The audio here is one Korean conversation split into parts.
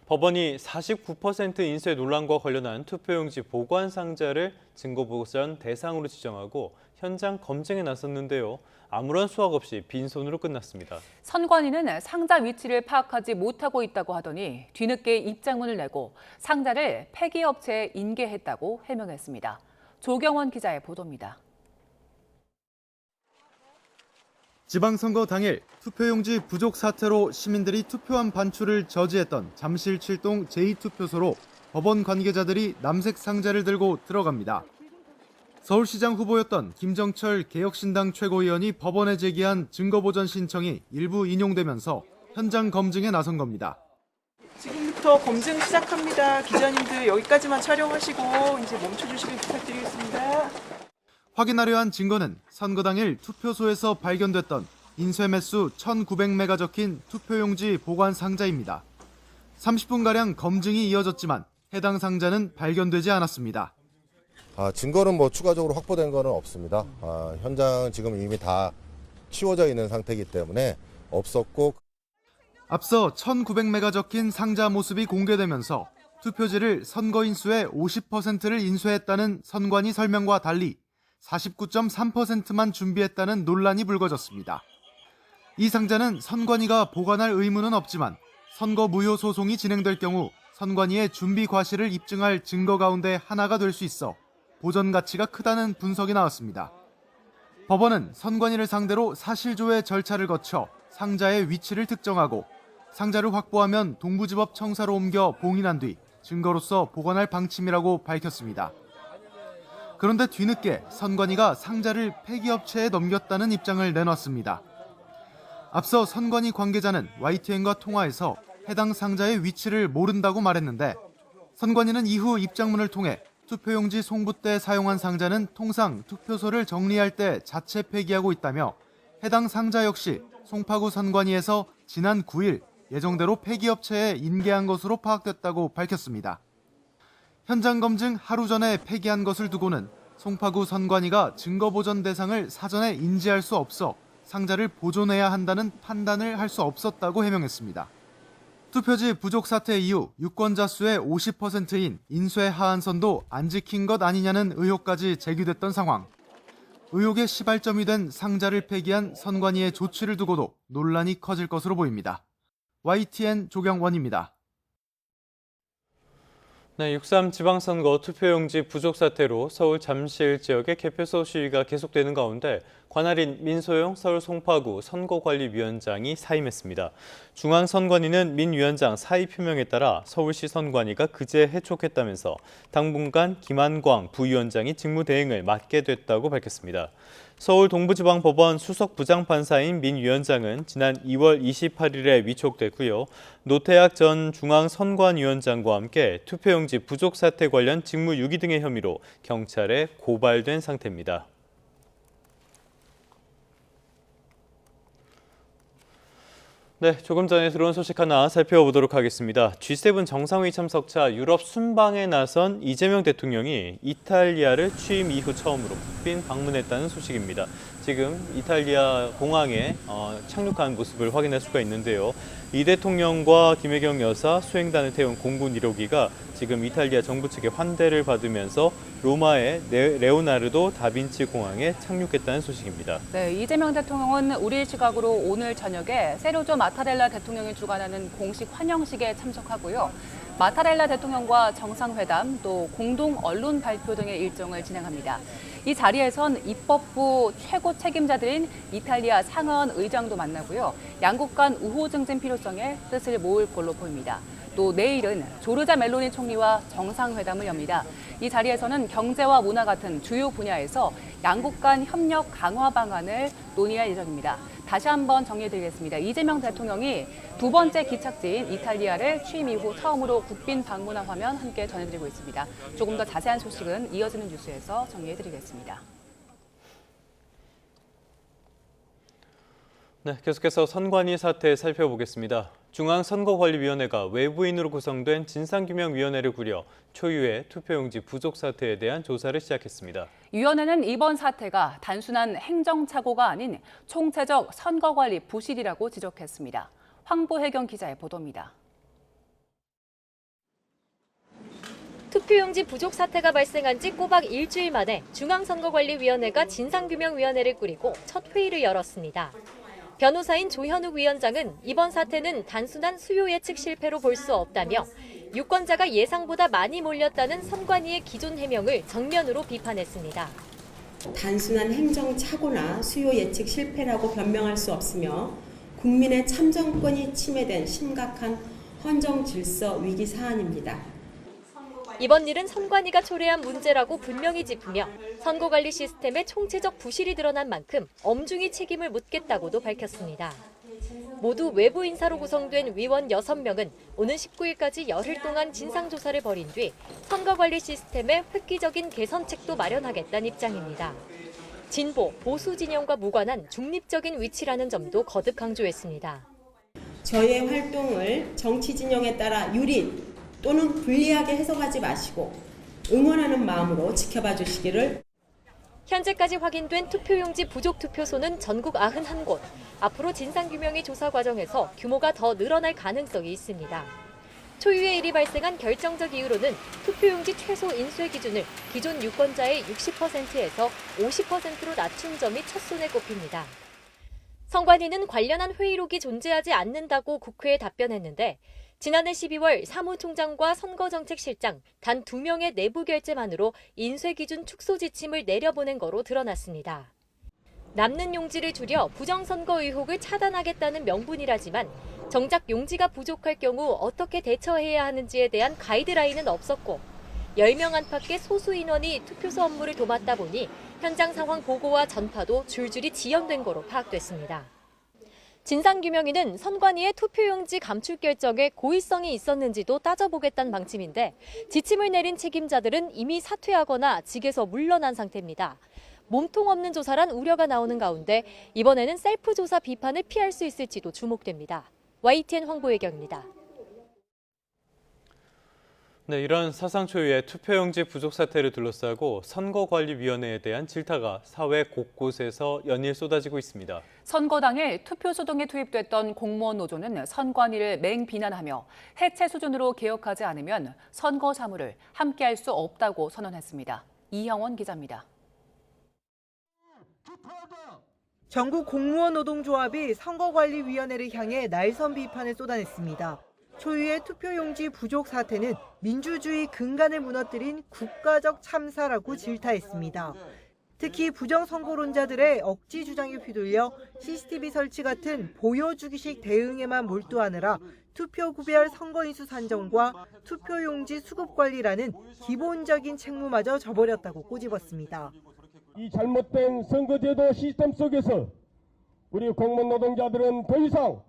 법원이 49% 인쇄 논란과 관련한 투표용지 보관 상자를 증거보전 대상으로 지정하고 현장 검증에 나섰는데요. 아무런 수확 없이 빈손으로 끝났습니다. 선관위는 상자 위치를 파악하지 못하고 있다고 하더니 뒤늦게 입장문을 내고 상자를 폐기업체에 인계했다고 해명했습니다. 조경원 기자의 보도입니다. 지방선거 당일 투표용지 부족 사태로 시민들이 투표함 반출을 저지했던 잠실 7동 제2투표소로 법원 관계자들이 남색 상자를 들고 들어갑니다. 서울시장 후보였던 김정철 개혁신당 최고위원이 법원에 제기한 증거보전 신청이 일부 인용되면서 현장 검증에 나선 겁니다. 지금부터 검증 시작합니다. 기자님들 여기까지만 촬영하시고 이제 멈춰주시길 부탁드리겠습니다. 확인하려 한 증거는 선거 당일 투표소에서 발견됐던 인쇄 매수 1,900매가 적힌 투표용지 보관 상자입니다. 30분가량 검증이 이어졌지만 해당 상자는 발견되지 않았습니다. 증거는 추가적으로 확보된 거는 없습니다. 현장은 지금 이미 다 치워져 있는 상태이기 때문에 없었고. 앞서 1,900매가 적힌 상자 모습이 공개되면서 투표지를 선거인수의 50%를 인쇄했다는 선관위 설명과 달리 49.3%만 준비했다는 논란이 불거졌습니다. 이 상자는 선관위가 보관할 의무는 없지만 선거 무효 소송이 진행될 경우 선관위의 준비 과실을 입증할 증거 가운데 하나가 될 수 있어 보전 가치가 크다는 분석이 나왔습니다. 법원은 선관위를 상대로 사실조회 절차를 거쳐 상자의 위치를 특정하고 상자를 확보하면 동부지법 청사로 옮겨 봉인한 뒤 증거로서 보관할 방침이라고 밝혔습니다. 그런데 뒤늦게 선관위가 상자를 폐기업체에 넘겼다는 입장을 내놨습니다. 앞서 선관위 관계자는 YTN과 통화에서 해당 상자의 위치를 모른다고 말했는데 선관위는 이후 입장문을 통해 투표용지 송부 때 사용한 상자는 통상 투표소를 정리할 때 자체 폐기하고 있다며 해당 상자 역시 송파구 선관위에서 지난 9일 예정대로 폐기업체에 인계한 것으로 파악됐다고 밝혔습니다. 현장 검증 하루 전에 폐기한 것을 두고는 송파구 선관위가 증거보전 대상을 사전에 인지할 수 없어 상자를 보존해야 한다는 판단을 할 수 없었다고 해명했습니다. 투표지 부족 사태 이후 유권자 수의 50%인 인쇄 하한선도 안 지킨 것 아니냐는 의혹까지 제기됐던 상황. 의혹의 시발점이 된 상자를 폐기한 선관위의 조치를 두고도 논란이 커질 것으로 보입니다. YTN 조경원입니다. 네, 6.3 지방선거 투표용지 부족 사태로 서울 잠실 지역의 개표소 시위가 계속되는 가운데 관할인 민소영 서울 송파구 선거관리위원장이 사임했습니다. 중앙선관위는 민 위원장 사의 표명에 따라 서울시 선관위가 그제 해촉했다면서 당분간 김한광 부위원장이 직무대행을 맡게 됐다고 밝혔습니다. 서울 동부지방법원 수석 부장판사인 민 위원장은 지난 2월 28일에 위촉됐고요. 노태학 전 중앙선관위원장과 함께 투표용지 부족 사태 관련 직무 유기 등의 혐의로 경찰에 고발된 상태입니다. 네, 조금 전에 들어온 소식 하나 살펴보도록 하겠습니다. G7 정상회의 참석차 유럽 순방에 나선 이재명 대통령이 이탈리아를 취임 이후 처음으로 국빈 방문했다는 소식입니다. 지금 이탈리아 공항에 착륙한 모습을 확인할 수가 있는데요. 이 대통령과 김혜경 여사, 수행단을 태운 공군 1호기가 지금 이탈리아 정부 측의 환대를 받으면서 로마의 레오나르도 다빈치 공항에 착륙했다는 소식입니다. 네, 이재명 대통령은 우리 시각으로 오늘 저녁에 세르조 마타렐라 대통령이 주관하는 공식 환영식에 참석하고요. 마타렐라 대통령과 정상회담, 또 공동 언론 발표 등의 일정을 진행합니다. 이 자리에선 입법부 최고 책임자들인 이탈리아 상하원 의장도 만나고요. 양국 간 우호 증진 필요성에 뜻을 모을 걸로 보입니다. 또 내일은 조르자 멜로니 총리와 정상회담을 엽니다. 이 자리에서는 경제와 문화 같은 주요 분야에서 양국 간 협력 강화 방안을 논의할 예정입니다. 다시 한번 정리해드리겠습니다. 이재명 대통령이 두 번째 기착지인 이탈리아를 취임 이후 처음으로 국빈 방문한 화면 함께 전해드리고 있습니다. 조금 더 자세한 소식은 이어지는 뉴스에서 정리해드리겠습니다. 네, 계속해서 선관위 사태 살펴보겠습니다. 중앙선거관리위원회가 외부인으로 구성된 진상규명위원회를 꾸려 초유의 투표용지 부족 사태에 대한 조사를 시작했습니다. 위원회는 이번 사태가 단순한 행정착오가 아닌 총체적 선거관리 부실이라고 지적했습니다. 황보혜경 기자의 보도입니다. 투표용지 부족 사태가 발생한 지 꼬박 일주일 만에 중앙선거관리위원회가 진상규명위원회를 꾸리고 첫 회의를 열었습니다. 변호사인 조현욱 위원장은 이번 사태는 단순한 수요 예측 실패로 볼 수 없다며 유권자가 예상보다 많이 몰렸다는 선관위의 기존 해명을 정면으로 비판했습니다. 단순한 행정착오나 수요 예측 실패라고 변명할 수 없으며 국민의 참정권이 침해된 심각한 헌정 질서 위기 사안입니다. 이번 일은 선관위가 초래한 문제라고 분명히 짚으며 선거관리 시스템에 총체적 부실이 드러난 만큼 엄중히 책임을 묻겠다고도 밝혔습니다. 모두 외부 인사로 구성된 위원 6명은 오는 19일까지 열흘 동안 진상조사를 벌인 뒤 선거관리 시스템의 획기적인 개선책도 마련하겠다는 입장입니다. 진보, 보수 진영과 무관한 중립적인 위치라는 점도 거듭 강조했습니다. 저희의 활동을 정치 진영에 따라 유리 또는 불리하게 해석하지 마시고 응원하는 마음으로 지켜봐 주시기를. 현재까지 확인된 투표용지 부족 투표소는 전국 91곳. 앞으로 진상규명의 조사 과정에서 규모가 더 늘어날 가능성이 있습니다. 초유의 일이 발생한 결정적 이유로는 투표용지 최소 인쇄 기준을 기존 유권자의 60%에서 50%로 낮춘 점이 첫손에 꼽힙니다. 선관위는 관련한 회의록이 존재하지 않는다고 국회에 답변했는데 지난해 12월 사무총장과 선거정책실장 단 2명의 내부 결재만으로 인쇄 기준 축소 지침을 내려보낸 거로 드러났습니다. 남는 용지를 줄여 부정선거 의혹을 차단하겠다는 명분이라지만 정작 용지가 부족할 경우 어떻게 대처해야 하는지에 대한 가이드라인은 없었고 10명 안팎의 소수 인원이 투표소 업무를 도맡다 보니 현장 상황 보고와 전파도 줄줄이 지연된 거로 파악됐습니다. 진상규명위는 선관위의 투표용지 감출 결정에 고의성이 있었는지도 따져보겠다는 방침인데 지침을 내린 책임자들은 이미 사퇴하거나 직에서 물러난 상태입니다. 몸통 없는 조사란 우려가 나오는 가운데 이번에는 셀프 조사 비판을 피할 수 있을지도 주목됩니다. YTN 황보혜경입니다. 네, 이런 사상 초유의 투표용지 부족 사태를 둘러싸고 선거관리위원회에 대한 질타가 사회 곳곳에서 연일 쏟아지고 있습니다. 선거 당일 투표소 등에 투입됐던 공무원 노조는 선관위를 맹비난하며 해체 수준으로 개혁하지 않으면 선거 사무를 함께할 수 없다고 선언했습니다. 이형원 기자입니다. 전국 공무원 노동조합이 선거관리위원회를 향해 날선 비판을 쏟아냈습니다. 초유의 투표용지 부족 사태는 민주주의 근간을 무너뜨린 국가적 참사라고 질타했습니다. 특히 부정선거론자들의 억지 주장에 휘둘려 CCTV 설치 같은 보여주기식 대응에만 몰두하느라 투표구별 선거인수 산정과 투표용지 수급 관리라는 기본적인 책무마저 저버렸다고 꼬집었습니다. 이 잘못된 선거제도 시스템 속에서 우리 공무원 노동자들은 더 이상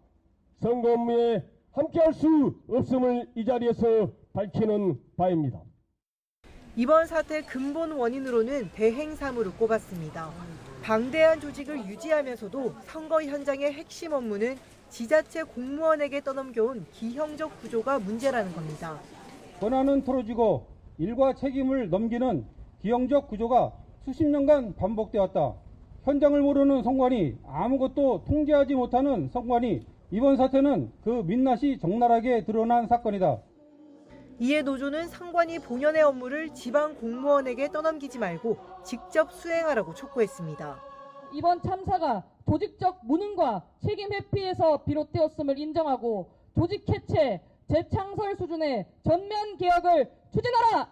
선거 업무에 함께할 수 없음을 이 자리에서 밝히는 바입니다. 이번 사태 근본 원인으로는 대행사무를 꼽았습니다. 방대한 조직을 유지하면서도 선거 현장의 핵심 업무는 지자체 공무원에게 떠넘겨온 기형적 구조가 문제라는 겁니다. 권한은 털어지고 일과 책임을 넘기는 기형적 구조가 수십 년간 반복되었다. 현장을 모르는 선관위, 아무것도 통제하지 못하는 선관위, 이번 사태는 그 민낯이 적나라하게 드러난 사건이다. 이에 노조는 선관위 본연의 업무를 지방 공무원에게 떠넘기지 말고 직접 수행하라고 촉구했습니다. 이번 참사가 조직적 무능과 책임 회피에서 비롯되었음을 인정하고 조직 해체, 재창설 수준의 전면 개혁을 추진하라!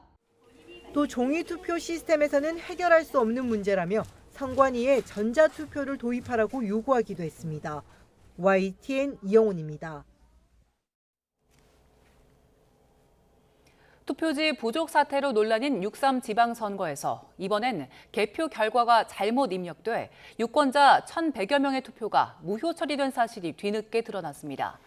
또 종이투표 시스템에서는 해결할 수 없는 문제라며 선관위에 전자투표를 도입하라고 요구하기도 했습니다. YTN 이영훈입니다. 투표지 부족 사태로 논란인 6.3 지방선거에서 이번엔 개표 결과가 잘못 입력돼 유권자 1,100여 명의 투표가 무효 처리된 사실이 뒤늦게 드러났습니다.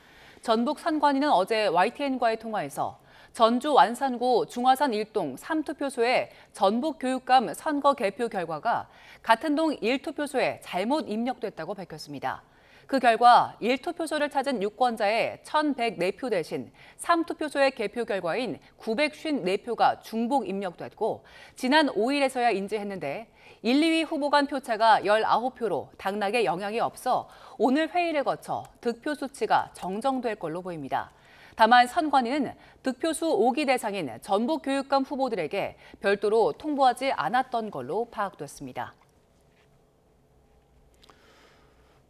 전북 선관위는 어제 YTN과의 통화에서 전주 완산구 중화산 1동 3투표소의 전북 교육감 선거 개표 결과가 같은 동 1투표소에 잘못 입력됐다고 밝혔습니다. 그 결과 1투표소를 찾은 유권자의 1,104표 대신 3투표소의 개표 결과인 954표가 중복 입력됐고 지난 5일에서야 인지했는데 1, 2위 후보 간 표차가 19표로 당락에 영향이 없어 오늘 회의를 거쳐 득표 수치가 정정될 걸로 보입니다. 다만 선관위는 득표수 5기 대상인 전북교육감 후보들에게 별도로 통보하지 않았던 걸로 파악됐습니다.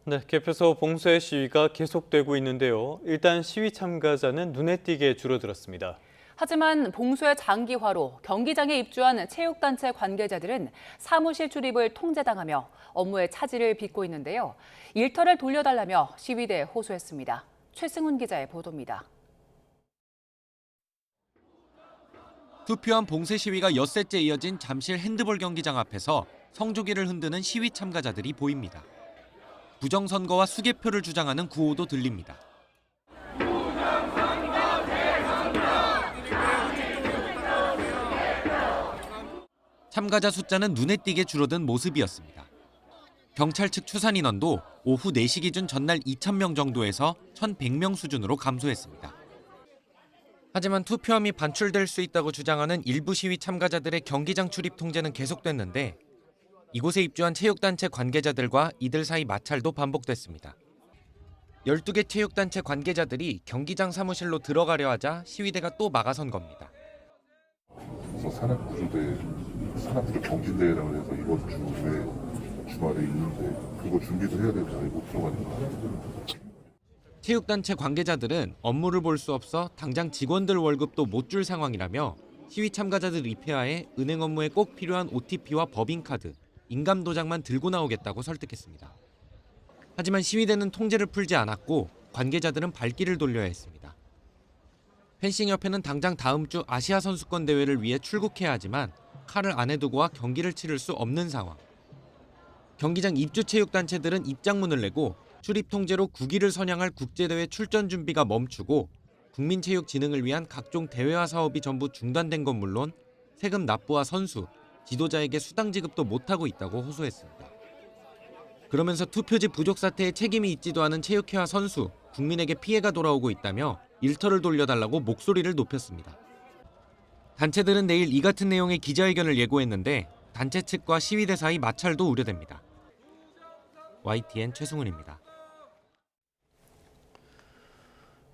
네, 개표소 봉쇄 시위가 계속되고 있는데요. 일단 시위 참가자는 눈에 띄게 줄어들었습니다. 하지만 봉쇄 장기화로 경기장에 입주한 체육단체 관계자들은 사무실 출입을 통제당하며 업무에 차질을 빚고 있는데요. 일터를 돌려달라며 시위대에 호소했습니다. 최승훈 기자의 보도입니다. 투표한 봉쇄 시위가 엿새째 이어진 잠실 핸드볼 경기장 앞에서 성조기를 흔드는 시위 참가자들이 보입니다. 부정선거와 수개표를 주장하는 구호도 들립니다. 참가자 숫자는 눈에 띄게 줄어든 모습이었습니다. 경찰 측 추산 인원도 오후 4시 기준 전날 2,000명 정도에서 1,100명 수준으로 감소했습니다. 하지만 투표함이 반출될 수 있다고 주장하는 일부 시위 참가자들의 경기장 출입 통제는 계속됐는데 이곳에 입주한 체육단체 관계자들과 이들 사이 마찰도 반복됐습니다. 12개 체육단체 관계자들이 경기장 사무실로 들어가려 하자 시위대가 또 막아선 겁니다. 산악구조 경진대회라고 해서 이번 주말에 있는데 그거 준비도 해야 되는데 아예 못 들어가니까. 체육단체 관계자들은 업무를 볼 수 없어 당장 직원들 월급도 못 줄 상황이라며 시위 참가자들 입회하에 은행 업무에 꼭 필요한 OTP와 법인카드, 인감도장만 들고 나오겠다고 설득했습니다. 하지만 시위대는 통제를 풀지 않았고 관계자들은 발길을 돌려야 했습니다. 펜싱협회는 당장 다음 주 아시아 선수권 대회를 위해 출국해야 하지만 칼을 안에 두고와 경기를 치를 수 없는 상황. 경기장 입주 체육단체들은 입장문을 내고 출입 통제로 국위를 선양할 국제대회 출전 준비가 멈추고 국민체육진흥을 위한 각종 대회화 사업이 전부 중단된 건 물론 세금 납부와 선수, 지도자에게 수당 지급도 못하고 있다고 호소했습니다. 그러면서 투표지 부족 사태에 책임이 있지도 않은 체육회와 선수, 국민에게 피해가 돌아오고 있다며 일터를 돌려달라고 목소리를 높였습니다. 단체들은 내일 이 같은 내용의 기자회견을 예고했는데 단체 측과 시위대 사이 마찰도 우려됩니다. YTN 최승훈입니다.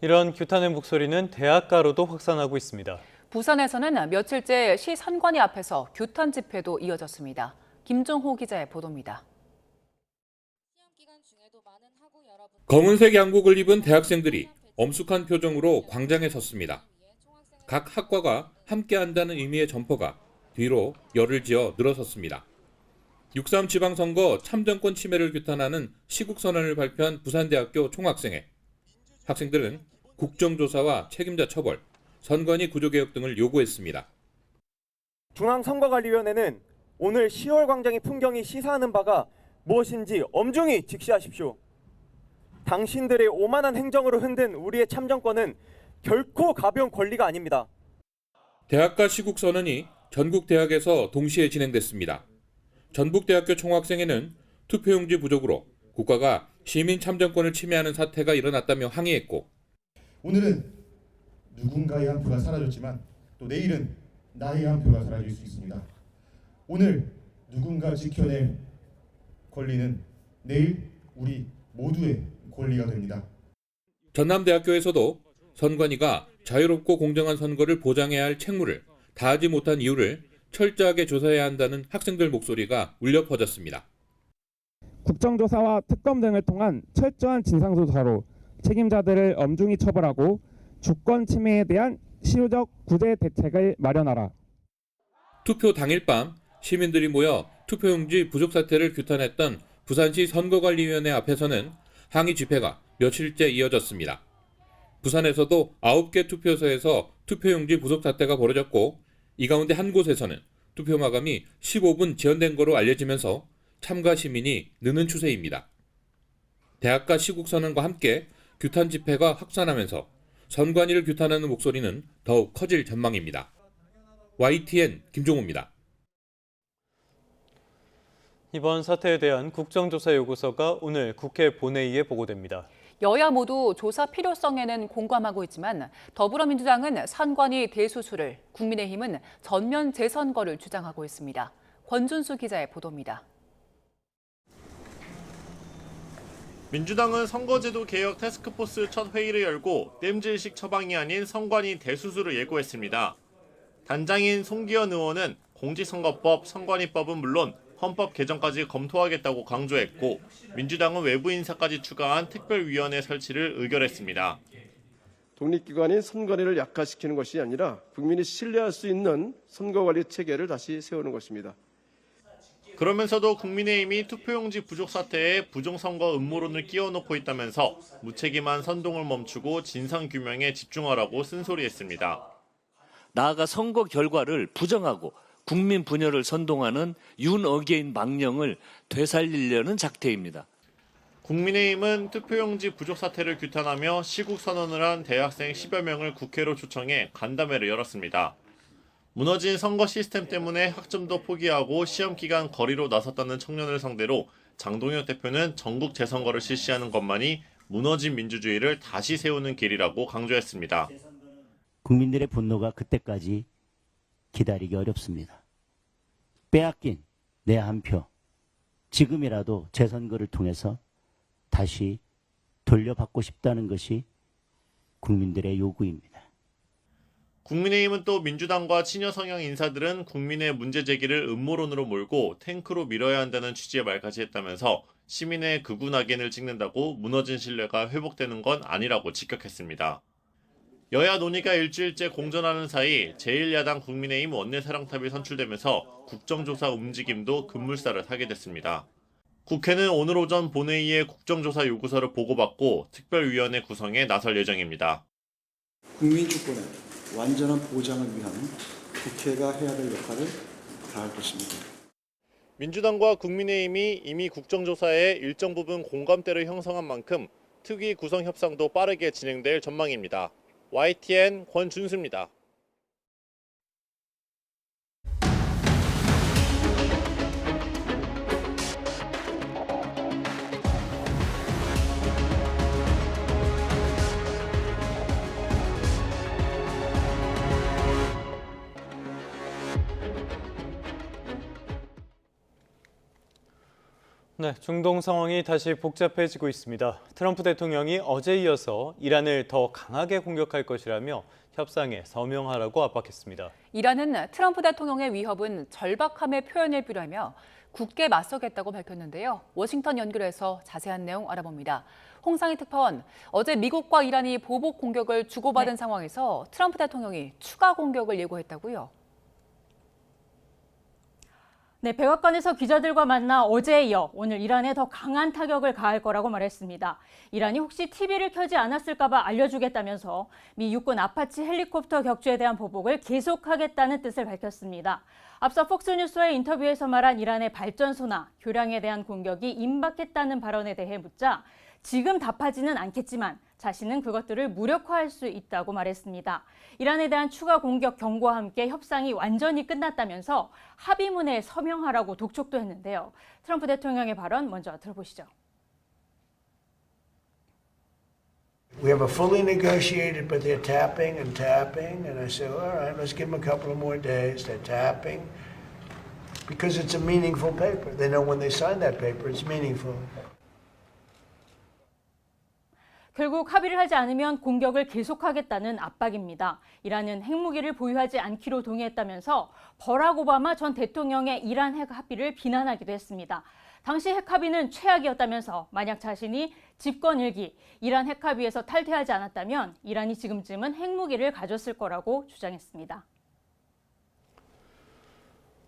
이런 규탄의 목소리는 대학가로도 확산하고 있습니다. 부산에서는 며칠째 시 선관위 앞에서 규탄 집회도 이어졌습니다. 김종호 기자의 보도입니다. 검은색 양복을 입은 대학생들이 엄숙한 표정으로 광장에 섰습니다. 각 학과가 함께한다는 의미의 점퍼가 뒤로 열을 지어 늘어섰습니다. 6.3 지방선거 참정권 침해를 규탄하는 시국선언을 발표한 부산대학교 총학생회. 학생들은 국정조사와 책임자 처벌, 선관위 구조개혁 등을 요구했습니다. 중앙선거관리위원회는 오늘 10월 광장의 풍경이 시사하는 바가 무엇인지 엄중히 직시하십시오. 당신들의 오만한 행정으로 흔든 우리의 참정권은 결코 가벼운 권리가 아닙니다. 대학가 시국선언이 전국 대학에서 동시에 진행됐습니다. 전북대학교 총학생회는 투표용지 부족으로 국가가 시민 참정권을 침해하는 사태가 일어났다며 항의했고, 오늘은 누군가의 한 표가 사라졌지만 또 내일은 나의 한 표가 사라질 수 있습니다. 오늘 누군가 지켜낼 권리는 내일 우리 모두의 권리가 됩니다. 전남대학교에서도 선관위가 자유롭고 공정한 선거를 보장해야 할 책무를 다하지 못한 이유를 철저하게 조사해야 한다는 학생들 목소리가 울려 퍼졌습니다. 국정조사와 특검 등을 통한 철저한 진상조사로 책임자들을 엄중히 처벌하고 주권 침해에 대한 실효적 구제 대책을 마련하라. 투표 당일 밤 시민들이 모여 투표용지 부족 사태를 규탄했던 부산시 선거관리위원회 앞에서는 항의 집회가 며칠째 이어졌습니다. 부산에서도 9개 투표소에서 투표용지 부족 사태가 벌어졌고, 이 가운데 한 곳에서는 투표 마감이 15분 지연된 거로 알려지면서 참가 시민이 느는 추세입니다. 대학가 시국선언과 함께 규탄 집회가 확산하면서 선관위를 규탄하는 목소리는 더욱 커질 전망입니다. YTN 김종호입니다. 이번 사태에 대한 국정조사 요구서가 오늘 국회 본회의에 보고됩니다. 여야 모두 조사 필요성에는 공감하고 있지만 더불어민주당은 선관위 대수술을, 국민의힘은 전면 재선거를 주장하고 있습니다. 권준수 기자의 보도입니다. 민주당은 선거제도 개혁 태스크포스 첫 회의를 열고 땜질식 처방이 아닌 선관위 대수술을 예고했습니다. 단장인 송기현 의원은 공직선거법, 선관위법은 물론 헌법 개정까지 검토하겠다고 강조했고 민주당은 외부 인사까지 추가한 특별위원회 설치를 의결했습니다. 독립기관인 선관위를 약화시키는 것이 아니라 국민이 신뢰할 수 있는 선거관리 체계를 다시 세우는 것입니다. 그러면서도 국민의힘이 투표용지 부족 사태에 부정선거 음모론을 끼워넣고 있다면서 무책임한 선동을 멈추고 진상규명에 집중하라고 쓴소리했습니다. 나아가 선거 결과를 부정하고 국민 분열을 선동하는 윤어게인 망령을 되살리려는 작태입니다. 국민의힘은 투표용지 부족 사태를 규탄하며 시국 선언을 한 대학생 10여 명을 국회로 초청해 간담회를 열었습니다. 무너진 선거 시스템 때문에 학점도 포기하고 시험 기간 거리로 나섰다는 청년을 상대로 장동혁 대표는 전국 재선거를 실시하는 것만이 무너진 민주주의를 다시 세우는 길이라고 강조했습니다. 국민들의 분노가 그때까지 기다리기 어렵습니다. 빼앗긴 내 한 표, 지금이라도 재선거를 통해서 다시 돌려받고 싶다는 것이 국민들의 요구입니다. 국민의힘은 또 민주당과 친여 성향 인사들은 국민의 문제 제기를 음모론으로 몰고 탱크로 밀어야 한다는 취지의 말까지 했다면서 시민의 극우 낙인을 찍는다고 무너진 신뢰가 회복되는 건 아니라고 직격했습니다. 여야 논의가 일주일째 공전하는 사이 제1야당 국민의힘 원내사령탑이 선출되면서 국정조사 움직임도 급물살을 타게 됐습니다. 국회는 오늘 오전 본회의에 국정조사 요구서를 보고받고 특별위원회 구성에 나설 예정입니다. 국민 주권의 완전한 보장을 위한 국회가 해야 될 역할을 다할 것입니다. 민주당과 국민의힘이 이미 국정조사에 일정 부분 공감대를 형성한 만큼 특위 구성 협상도 빠르게 진행될 전망입니다. YTN 권준수입니다. 네, 중동 상황이 다시 복잡해지고 있습니다. 트럼프 대통령이 어제 이어서 이란을 더 강하게 공격할 것이라며 협상에 서명하라고 압박했습니다. 이란은 트럼프 대통령의 위협은 절박함의 표현을 필요하며 굳게 맞서겠다고 밝혔는데요. 워싱턴 연결해서 자세한 내용 알아봅니다. 홍상희 특파원, 어제 미국과 이란이 보복 공격을 주고받은 상황에서 트럼프 대통령이 추가 공격을 예고했다고요? 네, 백악관에서 기자들과 만나 어제에 이어 오늘 이란에 더 강한 타격을 가할 거라고 말했습니다. 이란이 혹시 TV를 켜지 않았을까 봐 알려주겠다면서 미 육군 아파치 헬리콥터 격추에 대한 보복을 계속하겠다는 뜻을 밝혔습니다. 앞서 폭스뉴스와의 인터뷰에서 말한 이란의 발전소나 교량에 대한 공격이 임박했다는 발언에 대해 묻자 지금 답하지는 않겠지만 자신은 그것들을 무력화할 수 있다고 말했습니다. 이란에 대한 추가 공격 경고와 함께 협상이 완전히 끝났다면서 합의문에 서명하라고 독촉도 했는데요. 트럼프 대통령의 발언 먼저 들어보시죠. We have a fully negotiated, but they're tapping, and I said, all right, let's give them a couple of more days. They're tapping because it's a meaningful paper. They know when they sign that paper, it's meaningful. 결국 합의를 하지 않으면 공격을 계속하겠다는 압박입니다. 이란은 핵무기를 보유하지 않기로 동의했다면서 버락 오바마 전 대통령의 이란 핵 합의를 비난하기도 했습니다. 당시 핵 합의는 최악이었다면서 만약 자신이 집권 일기 이란 핵 합의에서 탈퇴하지 않았다면 이란이 지금쯤은 핵무기를 가졌을 거라고 주장했습니다.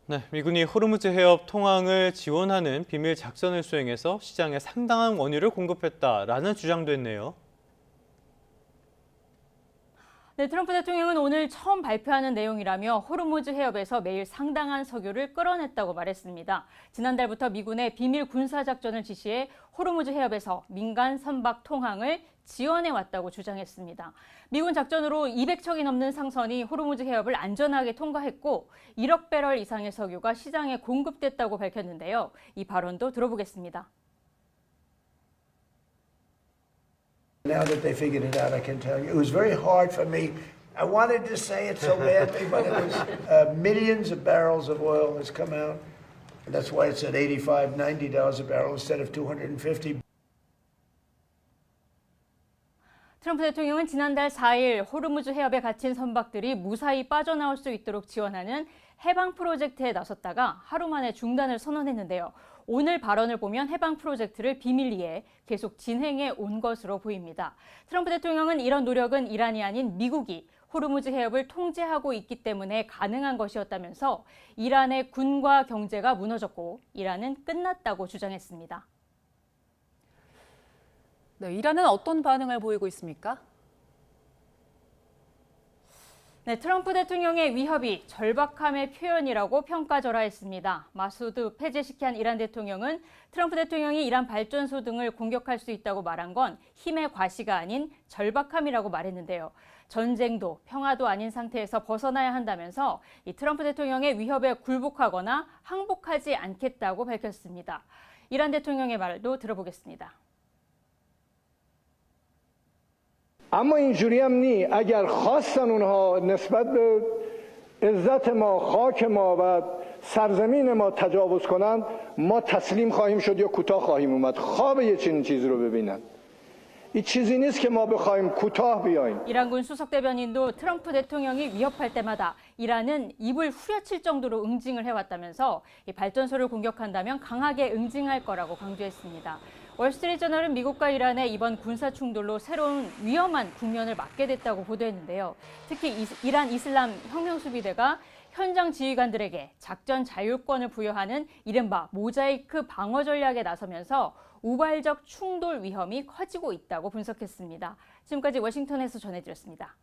네, 미군이 호르무즈 해협 통항을 지원하는 비밀 작전을 수행해서 시장에 상당한 원유를 공급했다라는 주장도 했네요. 네, 트럼프 대통령은 오늘 처음 발표하는 내용이라며 호르무즈 해협에서 매일 상당한 석유를 끌어냈다고 말했습니다. 지난달부터 미군의 비밀 군사작전을 지시해 호르무즈 해협에서 민간 선박 통항을 지원해왔다고 주장했습니다. 미군 작전으로 200척이 넘는 상선이 호르무즈 해협을 안전하게 통과했고 1억 배럴 이상의 석유가 시장에 공급됐다고 밝혔는데요. 이 발언도 들어보겠습니다. Now that they figured it out, I can tell you, it was very hard for me. I wanted to say it so badly, but it was millions of barrels of oil has come out. And that's why it's at $85, $90 a barrel instead of $250. 트럼프 대통령은 지난달 4일 호르무즈 해협에 갇힌 선박들이 무사히 빠져나올 수 있도록 지원하는 해방 프로젝트에 나섰다가 하루 만에 중단을 선언했는데요. 오늘 발언을 보면 해방 프로젝트를 비밀리에 계속 진행해 온 것으로 보입니다. 트럼프 대통령은 이런 노력은 이란이 아닌 미국이 호르무즈 해협을 통제하고 있기 때문에 가능한 것이었다면서 이란의 군과 경제가 무너졌고 이란은 끝났다고 주장했습니다. 네, 이란은 어떤 반응을 보이고 있습니까? 네, 트럼프 대통령의 위협이 절박함의 표현이라고 평가절하했습니다. 마수드 페제시키안 이란 대통령은 트럼프 대통령이 이란 발전소 등을 공격할 수 있다고 말한 건 힘의 과시가 아닌 절박함이라고 말했는데요. 전쟁도 평화도 아닌 상태에서 벗어나야 한다면서 이 트럼프 대통령의 위협에 굴복하거나 항복하지 않겠다고 밝혔습니다. 이란 대통령의 말도 들어보겠습니다. اما اینجوری هم نی اگر خواستن اونها نسبت به عزت ما خاک ما و سرزمین ما تجاوز کنن ما تسلیم خواهیم شد یا کوتاه خواهیم اومد خواب یه چنین چیزی رو ببینن 이 چیزی نیست که ما بخوایم کوتاه بیایم. 이란군 수석 대변인도 트럼프 대통령이 위협할 때마다 이란은 입을 후려칠 정도로 응징을 해왔다면서 이 발전소를 공격한다면 강하게 응징할 거라고 강조했습니다. 월스트리트저널은 미국과 이란의 이번 군사 충돌로 새로운 위험한 국면을 맞게 됐다고 보도했는데요. 특히 이란 이슬람 혁명수비대가 현장 지휘관들에게 작전 자율권을 부여하는 이른바 모자이크 방어 전략에 나서면서 우발적 충돌 위험이 커지고 있다고 분석했습니다. 지금까지 워싱턴에서 전해드렸습니다.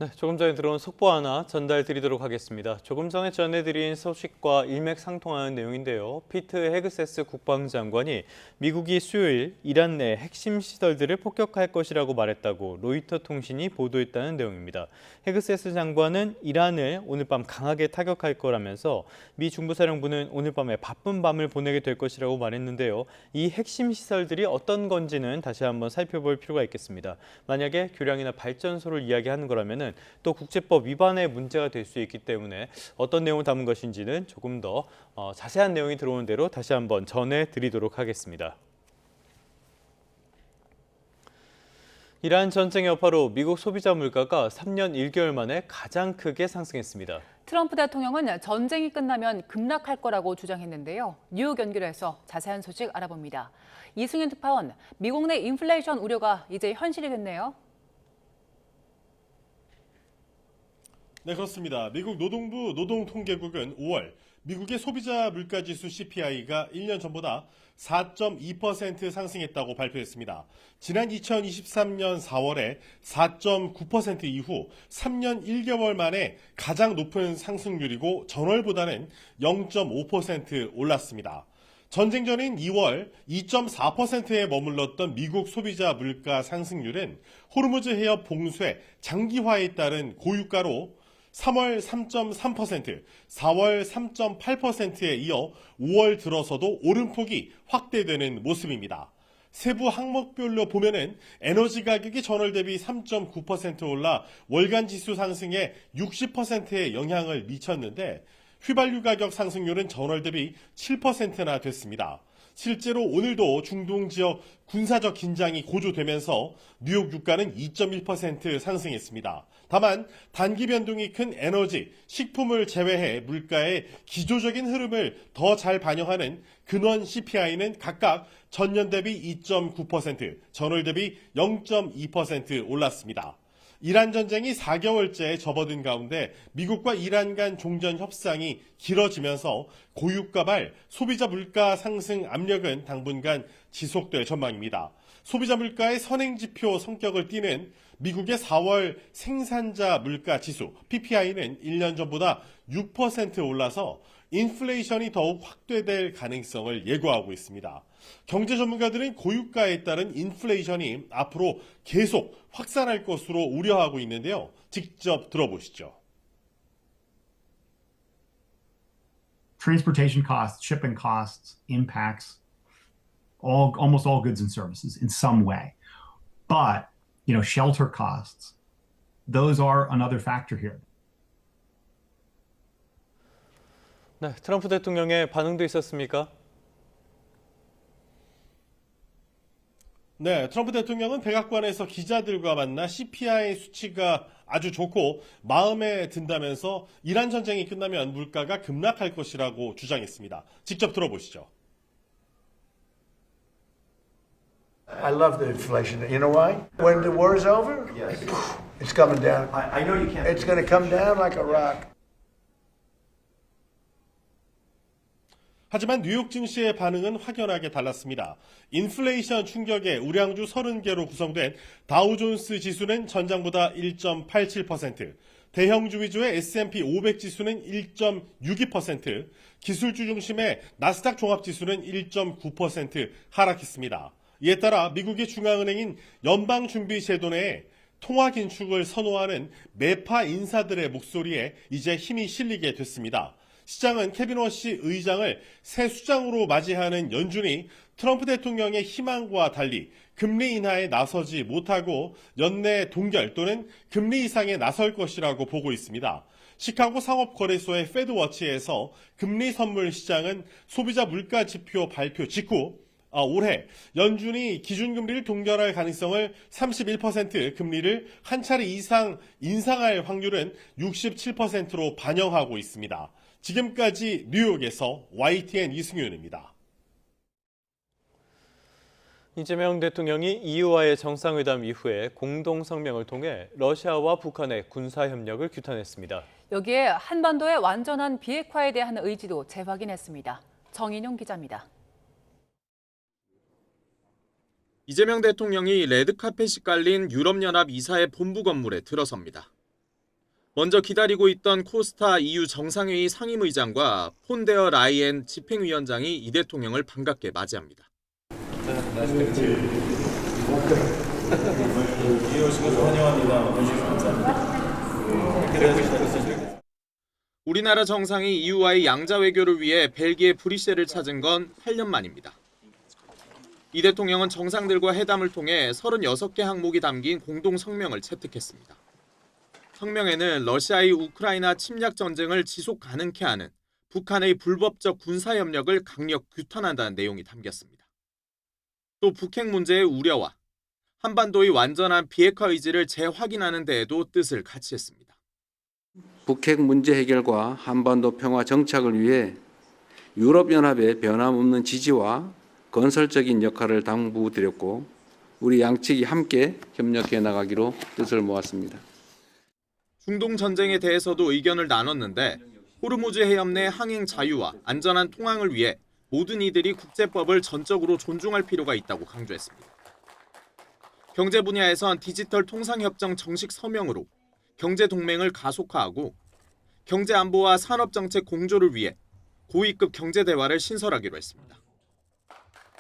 네, 조금 전에 들어온 속보 하나 전달드리도록 하겠습니다. 조금 전에 전해드린 소식과 일맥상통하는 내용인데요. 피트 헤그세스 국방장관이 미국이 수요일 이란 내 핵심 시설들을 폭격할 것이라고 말했다고 로이터 통신이 보도했다는 내용입니다. 헤그세스 장관은 이란을 오늘 밤 강하게 타격할 거라면서 미 중부사령부는 오늘 밤에 바쁜 밤을 보내게 될 것이라고 말했는데요. 이 핵심 시설들이 어떤 건지는 다시 한번 살펴볼 필요가 있겠습니다. 만약에 교량이나 발전소를 이야기하는 거라면 또 국제법 위반의 문제가 될 수 있기 때문에 어떤 내용을 담은 것인지는 조금 더 자세한 내용이 들어오는 대로 다시 한번 전해드리도록 하겠습니다. 이란 전쟁의 여파로 미국 소비자 물가가 3년 1개월 만에 가장 크게 상승했습니다. 트럼프 대통령은 전쟁이 끝나면 급락할 거라고 주장했는데요. 뉴욕 연결해서 자세한 소식 알아봅니다. 이승윤 특파원, 미국 내 인플레이션 우려가 이제 현실이 됐네요. 네, 그렇습니다. 미국 노동부 노동통계국은 5월 미국의 소비자 물가지수 CPI가 1년 전보다 4.2% 상승했다고 발표했습니다. 지난 2023년 4월에 4.9% 이후 3년 1개월 만에 가장 높은 상승률이고 전월보다는 0.5% 올랐습니다. 전쟁 전인 2월 2.4%에 머물렀던 미국 소비자 물가 상승률은 호르무즈 해협 봉쇄 장기화에 따른 고유가로 3월 3.3%, 4월 3.8%에 이어 5월 들어서도 오름폭이 확대되는 모습입니다. 세부 항목별로 보면은 에너지 가격이 전월 대비 3.9% 올라 월간 지수 상승에 60%의 영향을 미쳤는데 휘발유 가격 상승률은 전월 대비 7%나 됐습니다. 실제로 오늘도 중동 지역 군사적 긴장이 고조되면서 뉴욕 유가는 2.1% 상승했습니다. 다만 단기 변동이 큰 에너지, 식품을 제외해 물가의 기조적인 흐름을 더 잘 반영하는 근원 CPI는 각각 전년 대비 2.9%, 전월 대비 0.2% 올랐습니다. 이란 전쟁이 4개월째 접어든 가운데 미국과 이란 간 종전 협상이 길어지면서 고유가발 소비자 물가 상승 압력은 당분간 지속될 전망입니다. 소비자 물가의 선행지표 성격을 띠는 미국의 4월 생산자 물가 지수 PPI는 1년 전보다 6% 올라서 인플레이션이 더욱 확대될 가능성을 예고하고 있습니다. 경제 전문가들은 고유가에 따른 인플레이션이 앞으로 계속 확산할 것으로 우려하고 있는데요. 직접 들어보시죠. Transportation costs, shipping costs impacts almost all goods and services in some way. But, shelter costs, those are another factor here. 네, 트럼프 대통령의 반응도 있었습니까? 네, 트럼프 대통령은 백악관에서 기자들과 만나 CPI 수치가 아주 좋고 마음에 든다면서 이란 전쟁이 끝나면 물가가 급락할 것이라고 주장했습니다. 직접 들어보시죠. I love the inflation. You know why? When the war is over, it's coming down. I know you can't. It's going to come down like a rock. 하지만 뉴욕 증시의 반응은 확연하게 달랐습니다. 인플레이션 충격에 우량주 30개로 구성된 다우존스 지수는 전장보다 1.87%, 대형주 위주의 S&P 500 지수는 1.62%, 기술주 중심의 나스닥 종합지수는 1.9% 하락했습니다. 이에 따라 미국의 중앙은행인 연방준비제도 내에 통화 긴축을 선호하는 매파 인사들의 목소리에 이제 힘이 실리게 됐습니다. 시장은 케빈 워시 의장을 새 수장으로 맞이하는 연준이 트럼프 대통령의 희망과 달리 금리 인하에 나서지 못하고 연내 동결 또는 금리 인상에 나설 것이라고 보고 있습니다. 시카고 상업거래소의 페드워치에서 금리 선물 시장은 소비자 물가 지표 발표 직후 올해 연준이 기준금리를 동결할 가능성을 31%, 금리를 한 차례 이상 인상할 확률은 67%로 반영하고 있습니다. 지금까지 뉴욕에서 YTN 이승윤입니다. 이재명 대통령이 EU와의 정상회담 이후에 공동 성명을 통해 러시아와 북한의 군사협력을 규탄했습니다. 여기에 한반도의 완전한 비핵화에 대한 의지도 재확인했습니다. 정인용 기자입니다. 이재명 대통령이 레드카펫이 깔린 유럽연합 이사회 본부 건물에 들어섭니다. 먼저 기다리고 있던 코스타 EU 정상회의 상임의장과 폰데어 라이엔 집행위원장이 이 대통령을 반갑게 맞이합니다. 우리나라 정상이 EU와의 양자 외교를 위해 벨기에 브뤼셀을 찾은 건 8년 만입니다. 이 대통령은 정상들과 회담을 통해 36개 항목이 담긴 공동 성명을 채택했습니다. 성명에는 러시아의 우크라이나 침략 전쟁을 지속 가능케 하는 북한의 불법적 군사협력을 강력 규탄한다는 내용이 담겼습니다. 또 북핵 문제의 우려와 한반도의 완전한 비핵화 의지를 재확인하는 데에도 뜻을 같이 했습니다. 북핵 문제 해결과 한반도 평화 정착을 위해 유럽연합의 변함없는 지지와 건설적인 역할을 당부드렸고 우리 양측이 함께 협력해 나가기로 뜻을 모았습니다. 중동 전쟁에 대해서도 의견을 나눴는데 호르무즈 해협 내 항행 자유와 안전한 통항을 위해 모든 이들이 국제법을 전적으로 존중할 필요가 있다고 강조했습니다. 경제 분야에선 디지털 통상협정 정식 서명으로 경제 동맹을 가속화하고 경제 안보와 산업 정책 공조를 위해 고위급 경제 대화를 신설하기로 했습니다.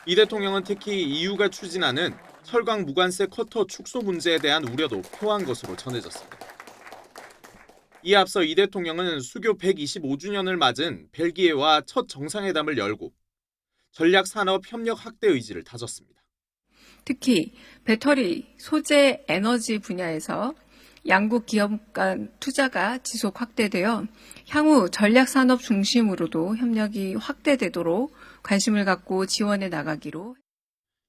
이 대통령은 특히 EU가 추진하는 철강 무관세 쿼터 축소 문제에 대한 우려도 표한 것으로 전해졌습니다. 이에 앞서 이 대통령은 수교 125주년을 맞은 벨기에와 첫 정상회담을 열고 전략산업 협력 확대 의지를 다졌습니다. 특히 배터리, 소재, 에너지 분야에서 양국 기업 간 투자가 지속 확대되어 향후 전략산업 중심으로도 협력이 확대되도록 관심을 갖고 지원해 나가기로.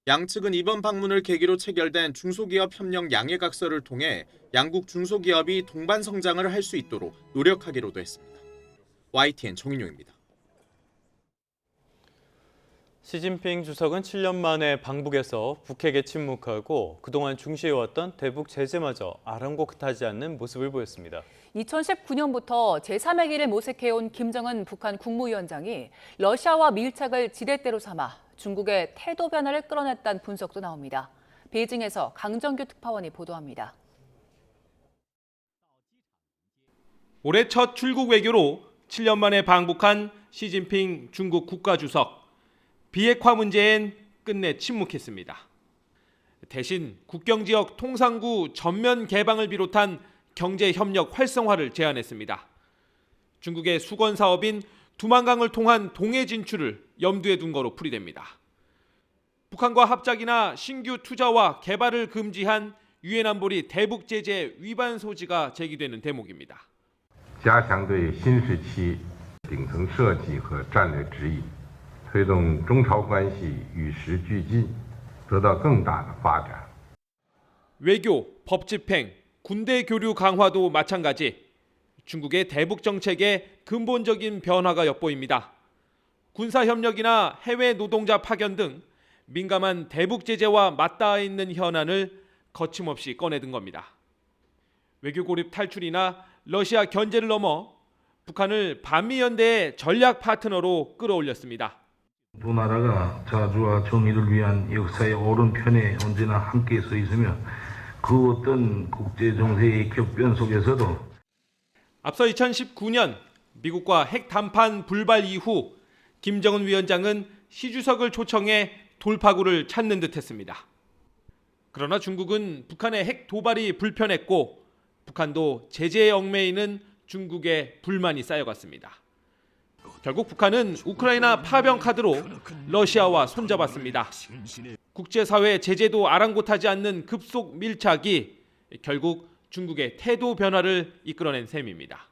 양측은 이번 방문을 계기로 체결된 중소기업 협력 양해각서를 통해 양국 중소기업이 동반 성장을 할 수 있도록 노력하기로도 했습니다. YTN 정인용입니다. 시진핑 주석은 7년 만에 방북에서 북핵에 침묵하고 그동안 중시해왔던 대북 제재마저 아랑곳하지 않는 모습을 보였습니다. 2019년부터 제3의 길을 모색해온 김정은 북한 국무위원장이 러시아와 밀착을 지렛대로 삼아 중국의 태도 변화를 끌어냈다는 분석도 나옵니다. 베이징에서 강정규 특파원이 보도합니다. 올해 첫 출국 외교로 7년 만에 방북한 시진핑 중국 국가주석. 비핵화 문제엔 끝내 침묵했습니다. 대신 국경지역 통상구 전면 개방을 비롯한 경제협력 활성화를 제안했습니다. 중국의 수건 사업인 두만강을 통한 동해 진출을 염두에 둔 거로 풀이됩니다. 북한과 합작이나 신규 투자와 개발을 금지한 유엔 안보리 대북 제재 위반 소지가 제기되는 대목입니다. 加强对新时期顶层设计和战略指引，推动中朝关系与时俱进，得到更大的发展。 외교, 법 집행, 군대 교류 강화도 마찬가지. 중국의 대북 정책에 근본적인 변화가 엿보입니다. 군사 협력이나 해외 노동자 파견 등 민감한 대북 제재와 맞닿아 있는 현안을 거침없이 꺼내든 겁니다. 외교 고립 탈출이나 러시아 견제를 넘어 북한을 반미연대의 전략 파트너로 끌어올렸습니다. 두 나라가 자주와 정의를 위한 역사의 오른편에 언제나 함께 서 있으며 그 어떤 국제 정세의 격변 속에서도 앞서 2019년 미국과 핵 담판 불발 이후 김정은 위원장은 시 주석을 초청해 돌파구를 찾는 듯했습니다. 그러나 중국은 북한의 핵 도발이 불편했고 북한도 제재에 얽매이는 중국의 불만이 쌓여갔습니다. 결국 북한은 우크라이나 파병 카드로 러시아와 손잡았습니다. 국제사회 제재도 아랑곳하지 않는 급속 밀착이 결국 중국의 태도 변화를 이끌어낸 셈입니다.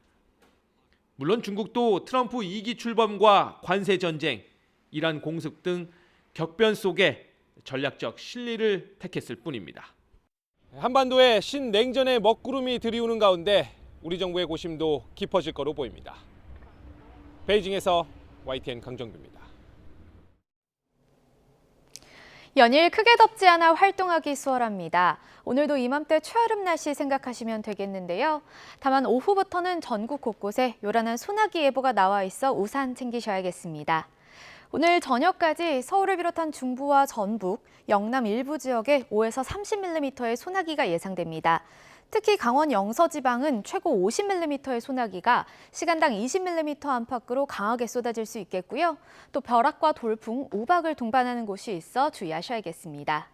물론 중국도 트럼프 2기 출범과 관세 전쟁, 이란 공습 등 격변 속에 전략적 실리를 택했을 뿐입니다. 한반도에 신냉전의 먹구름이 들이우는 가운데 우리 정부의 고심도 깊어질 거로 보입니다. 베이징에서 YTN 강정규입니다. 연일 크게 덥지 않아 활동하기 수월합니다. 오늘도 이맘때 초여름 날씨 생각하시면 되겠는데요. 다만 오후부터는 전국 곳곳에 요란한 소나기 예보가 나와 있어 우산 챙기셔야겠습니다. 오늘 저녁까지 서울을 비롯한 중부와 전북, 영남 일부 지역에 5에서 30mm의 소나기가 예상됩니다. 특히 강원 영서 지방은 최고 50mm의 소나기가 시간당 20mm 안팎으로 강하게 쏟아질 수 있겠고요. 또 벼락과 돌풍, 우박을 동반하는 곳이 있어 주의하셔야겠습니다.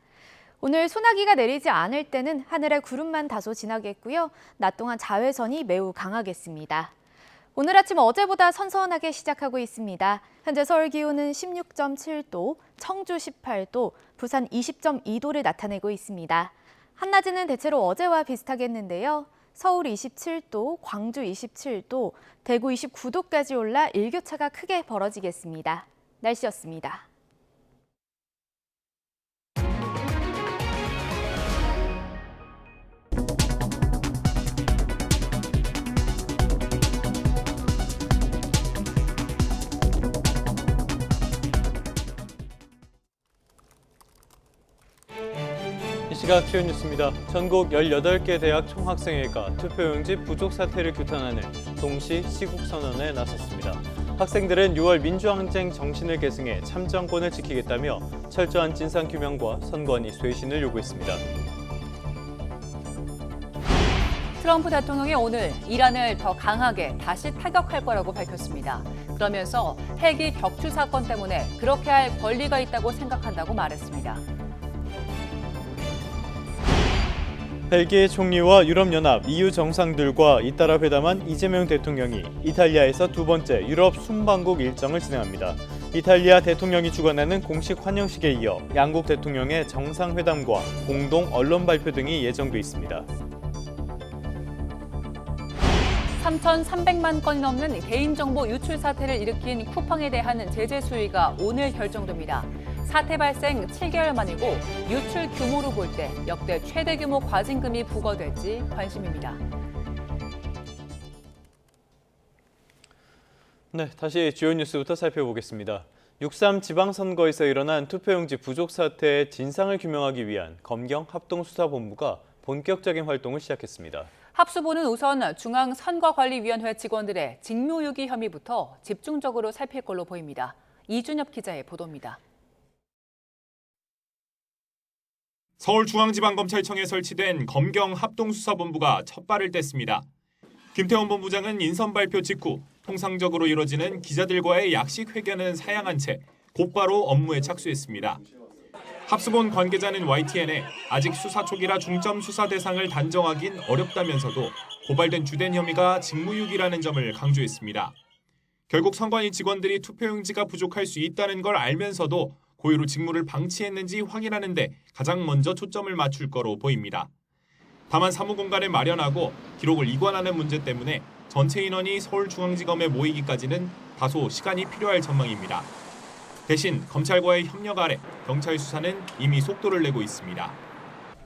오늘 소나기가 내리지 않을 때는 하늘에 구름만 다소 지나겠고요. 낮 동안 자외선이 매우 강하겠습니다. 오늘 아침 어제보다 선선하게 시작하고 있습니다. 현재 서울 기온은 16.7도, 청주 18도, 부산 20.2도를 나타내고 있습니다. 한낮에는 대체로 어제와 비슷하겠는데요. 서울 27도, 광주 27도, 대구 29도까지 올라 일교차가 크게 벌어지겠습니다. 날씨였습니다. 이 시각 주요 뉴스입니다. 전국 18개 대학 총학생회가 투표용지 부족 사태를 규탄하는 동시 시국선언에 나섰습니다. 학생들은 6월 민주항쟁 정신을 계승해 참정권을 지키겠다며 철저한 진상규명과 선관위 쇄신을 요구했습니다. 트럼프 대통령이 오늘 이란을 더 강하게 다시 타격할 거라고 밝혔습니다. 그러면서 헬기 격추 사건 때문에 그렇게 할 권리가 있다고 생각한다고 말했습니다. 벨기에 총리와 유럽연합, EU 정상들과 잇따라 회담한 이재명 대통령이 이탈리아에서 두 번째 유럽 순방국 일정을 진행합니다. 이탈리아 대통령이 주관하는 공식 환영식에 이어 양국 대통령의 정상회담과 공동 언론 발표 등이 예정돼 있습니다. 3,300만 건이 넘는 개인정보 유출 사태를 일으킨 쿠팡에 대한 제재 수위가 오늘 결정됩니다. 사태 발생 7개월 만이고 유출 규모로 볼 때 역대 최대 규모 과징금이 부과될지 관심입니다. 네, 다시 주요 뉴스부터 살펴보겠습니다. 6.3 지방선거에서 일어난 투표용지 부족 사태의 진상을 규명하기 위한 검경 합동수사본부가 본격적인 활동을 시작했습니다. 합수본은 우선 중앙선거관리위원회 직원들의 직무유기 혐의부터 집중적으로 살필 걸로 보입니다. 이준엽 기자의 보도입니다. 서울중앙지방검찰청에 설치된 검경 합동수사본부가 첫 발을 뗐습니다. 김태원 본부장은 인선 발표 직후 통상적으로 이뤄지는 기자들과의 약식 회견은 사양한 채 곧바로 업무에 착수했습니다. 합수본 관계자는 YTN에 아직 수사 초기라 중점 수사 대상을 단정하긴 어렵다면서도 고발된 주된 혐의가 직무유기라는 점을 강조했습니다. 결국 선관위 직원들이 투표용지가 부족할 수 있다는 걸 알면서도 고의로 직무를 방치했는지 확인하는 데 가장 먼저 초점을 맞출 거로 보입니다. 다만 사무공간을 마련하고 기록을 이관하는 문제 때문에 전체 인원이 서울중앙지검에 모이기까지는 다소 시간이 필요할 전망입니다. 대신 검찰과의 협력 아래 경찰 수사는 이미 속도를 내고 있습니다.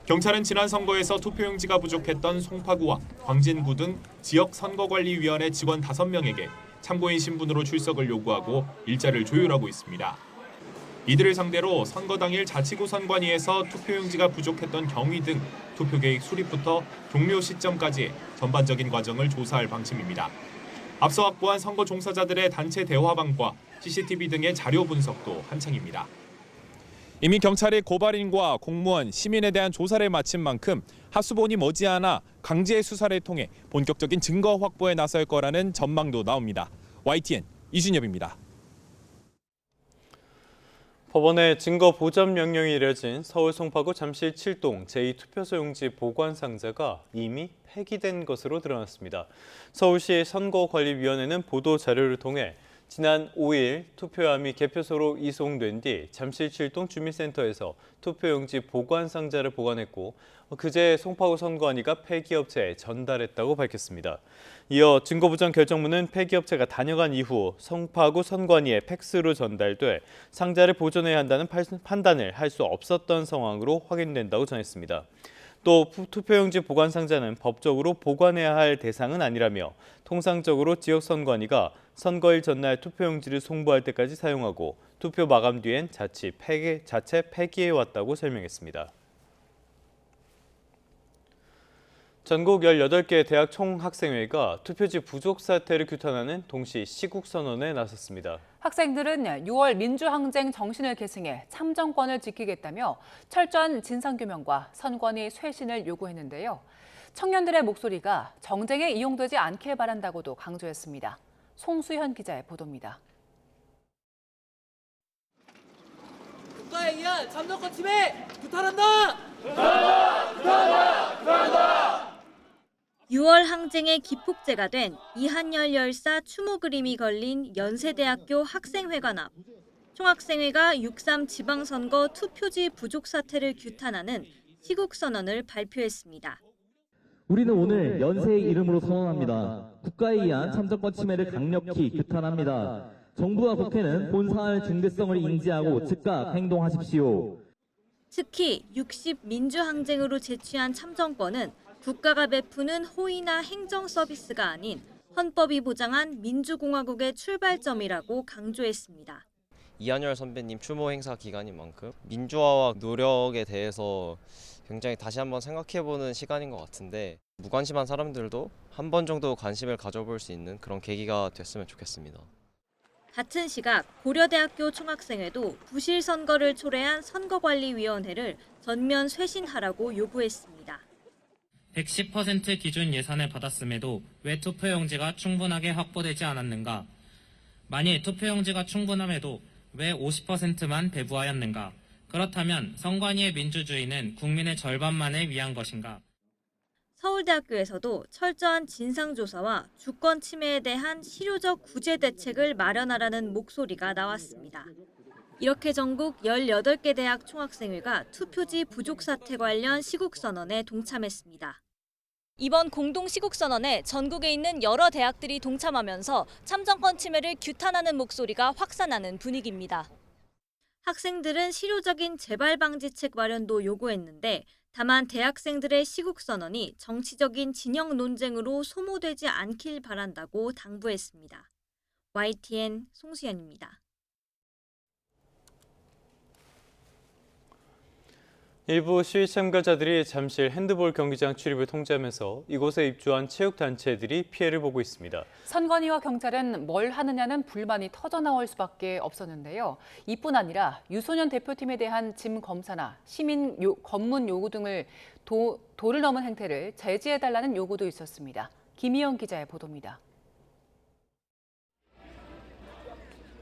경찰은 지난 선거에서 투표용지가 부족했던 송파구와 광진구 등 지역 선거관리위원회 직원 5명에게 참고인 신분으로 출석을 요구하고 일자를 조율하고 있습니다. 이들을 상대로 선거 당일 자치구 선관위에서 투표용지가 부족했던 경위 등 투표계획 수립부터 종료 시점까지의 전반적인 과정을 조사할 방침입니다. 앞서 확보한 선거 종사자들의 단체 대화방과 CCTV 등의 자료 분석도 한창입니다. 이미 경찰이 고발인과 공무원, 시민에 대한 조사를 마친 만큼 하수본이 머지않아 강제 수사를 통해 본격적인 증거 확보에 나설 거라는 전망도 나옵니다. YTN 이준엽입니다. 법원의 증거 보전 명령이 내려진 서울 송파구 잠실 7동 제2투표소 용지 보관 상자가 이미 폐기된 것으로 드러났습니다. 서울시 선거관리위원회는 보도 자료를 통해 지난 5일 투표함이 개표소로 이송된 뒤 잠실 7동 주민센터에서 투표용지 보관 상자를 보관했고 그제 송파구 선관위가 폐기업체에 전달했다고 밝혔습니다. 이어 증거보전 결정문은 폐기업체가 다녀간 이후 송파구 선관위에 팩스로 전달돼 상자를 보존해야 한다는 판단을 할 수 없었던 상황으로 확인된다고 전했습니다. 또 투표용지 보관 상자는 법적으로 보관해야 할 대상은 아니라며 통상적으로 지역선관위가 선거일 전날 투표용지를 송부할 때까지 사용하고 투표 마감 뒤엔 자체 폐기해왔다고 설명했습니다. 전국 18개 대학 총학생회가 투표지 부족 사태를 규탄하는 동시 시국선언에 나섰습니다. 학생들은 6월 민주항쟁 정신을 계승해 참정권을 지키겠다며 철저한 진상규명과 선관위 쇄신을 요구했는데요. 청년들의 목소리가 정쟁에 이용되지 않길 바란다고도 강조했습니다. 송수현 기자의 보도입니다. 국가에 의한 참정권 침해 규탄한다! 규탄한다! 규탄한다! 규탄한다! 6월 항쟁의 기폭제가 된 이한열 열사 추모 그림이 걸린 연세대학교 학생회관 앞. 총학생회가 6.3 지방선거 투표지 부족 사태를 규탄하는 시국선언을 발표했습니다. 우리는 오늘 연세의 이름으로 선언합니다. 국가에 의한 참정권 침해를 강력히 규탄합니다. 정부와 국회는 본 사안의 중대성을 인지하고 즉각 행동하십시오. 특히 60 민주항쟁으로 제취한 참정권은 국가가 베푸는 호의나 행정 서비스가 아닌 헌법이 보장한 민주공화국의 출발점이라고 강조했습니다. 이한열 선배님 추모 행사 기간인 만큼 민주화와 노력에 대해서 굉장히 다시 한번 생각해보는 시간인 것 같은데 무관심한 사람들도 한 번 정도 관심을 가져볼 수 있는 그런 계기가 됐으면 좋겠습니다. 같은 시각 고려대학교 총학생회도 부실 선거를 초래한 선거관리위원회를 전면 쇄신하라고 요구했습니다. 110% 기준 예산을 받았음에도 왜 투표용지가 충분하게 확보되지 않았는가? 만일 투표용지가 충분함에도 왜 50%만 배부하였는가? 그렇다면 선관위의 민주주의는 국민의 절반만을 위한 것인가? 서울대학교에서도 철저한 진상조사와 주권 침해에 대한 실효적 구제 대책을 마련하라는 목소리가 나왔습니다. 이렇게 전국 18개 대학 총학생회가 투표지 부족 사태 관련 시국선언에 동참했습니다. 이번 공동 시국선언에 전국에 있는 여러 대학들이 동참하면서 참정권 침해를 규탄하는 목소리가 확산하는 분위기입니다. 학생들은 실효적인 재발 방지책 마련도 요구했는데 다만 대학생들의 시국선언이 정치적인 진영 논쟁으로 소모되지 않길 바란다고 당부했습니다. YTN 송수연입니다. 일부 시위 참가자들이 잠실 핸드볼 경기장 출입을 통제하면서 이곳에 입주한 체육단체들이 피해를 보고 있습니다. 선관위와 경찰은 뭘 하느냐는 불만이 터져나올 수밖에 없었는데요. 이뿐 아니라 유소년 대표팀에 대한 짐 검사나 시민 검문 요구 등을 도를 넘은 행태를 제지해달라는 요구도 있었습니다. 김희영 기자의 보도입니다.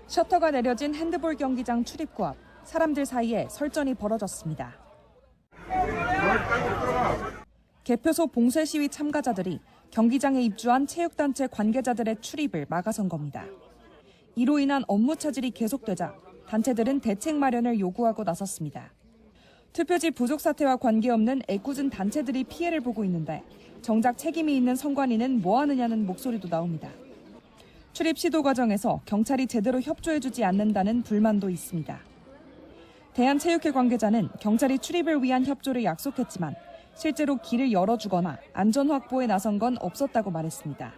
셔터가 내려진 핸드볼 경기장 출입구 앞 사람들 사이에 설전이 벌어졌습니다. 개표소 봉쇄 시위 참가자들이 경기장에 입주한 체육단체 관계자들의 출입을 막아선 겁니다. 이로 인한 업무 차질이 계속되자 단체들은 대책 마련을 요구하고 나섰습니다. 투표지 부족 사태와 관계없는 애꿎은 단체들이 피해를 보고 있는데 정작 책임이 있는 선관위는 뭐 하느냐는 목소리도 나옵니다. 출입 시도 과정에서 경찰이 제대로 협조해주지 않는다는 불만도 있습니다. 대한체육회 관계자는 경찰이 출입을 위한 협조를 약속했지만 실제로 길을 열어주거나 안전 확보에 나선 건 없었다고 말했습니다.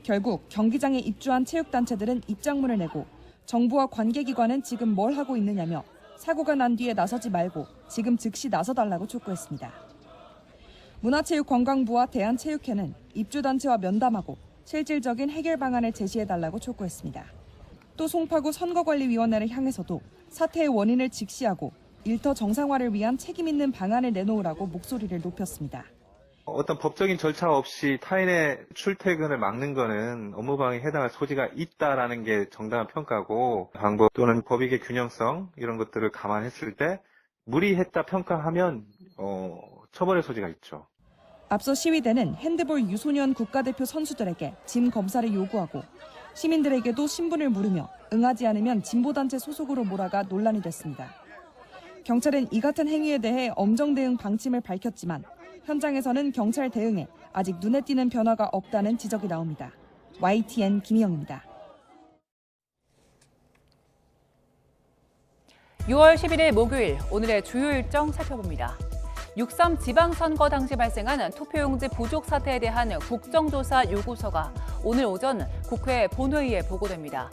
결국 경기장에 입주한 체육단체들은 입장문을 내고 정부와 관계기관은 지금 뭘 하고 있느냐며 사고가 난 뒤에 나서지 말고 지금 즉시 나서달라고 촉구했습니다. 문화체육관광부와 대한체육회는 입주단체와 면담하고 실질적인 해결 방안을 제시해달라고 촉구했습니다. 또 송파구 선거관리위원회를 향해서도 사태의 원인을 직시하고 일터 정상화를 위한 책임 있는 방안을 내놓으라고 목소리를 높였습니다. 어떤 법적인 절차 없이 타인의 출퇴근을 막는 거는 업무방해에 해당할 소지가 있다라는 게 정당한 평가고, 방법 또는 법익의 균형성 이런 것들을 감안했을 때 무리했다 평가하면 처벌의 소지가 있죠. 앞서 시위대는 핸드볼 유소년 국가대표 선수들에게 짐 검사를 요구하고 시민들에게도 신분을 물으며 응하지 않으면 진보단체 소속으로 몰아가 논란이 됐습니다. 경찰은 이 같은 행위에 대해 엄정 대응 방침을 밝혔지만 현장에서는 경찰 대응에 아직 눈에 띄는 변화가 없다는 지적이 나옵니다. YTN 김희영입니다. 6월 11일 목요일 오늘의 주요 일정 살펴봅니다. 6.3 지방선거 당시 발생한 투표용지 부족 사태에 대한 국정조사 요구서가 오늘 오전 국회 본회의에 보고됩니다.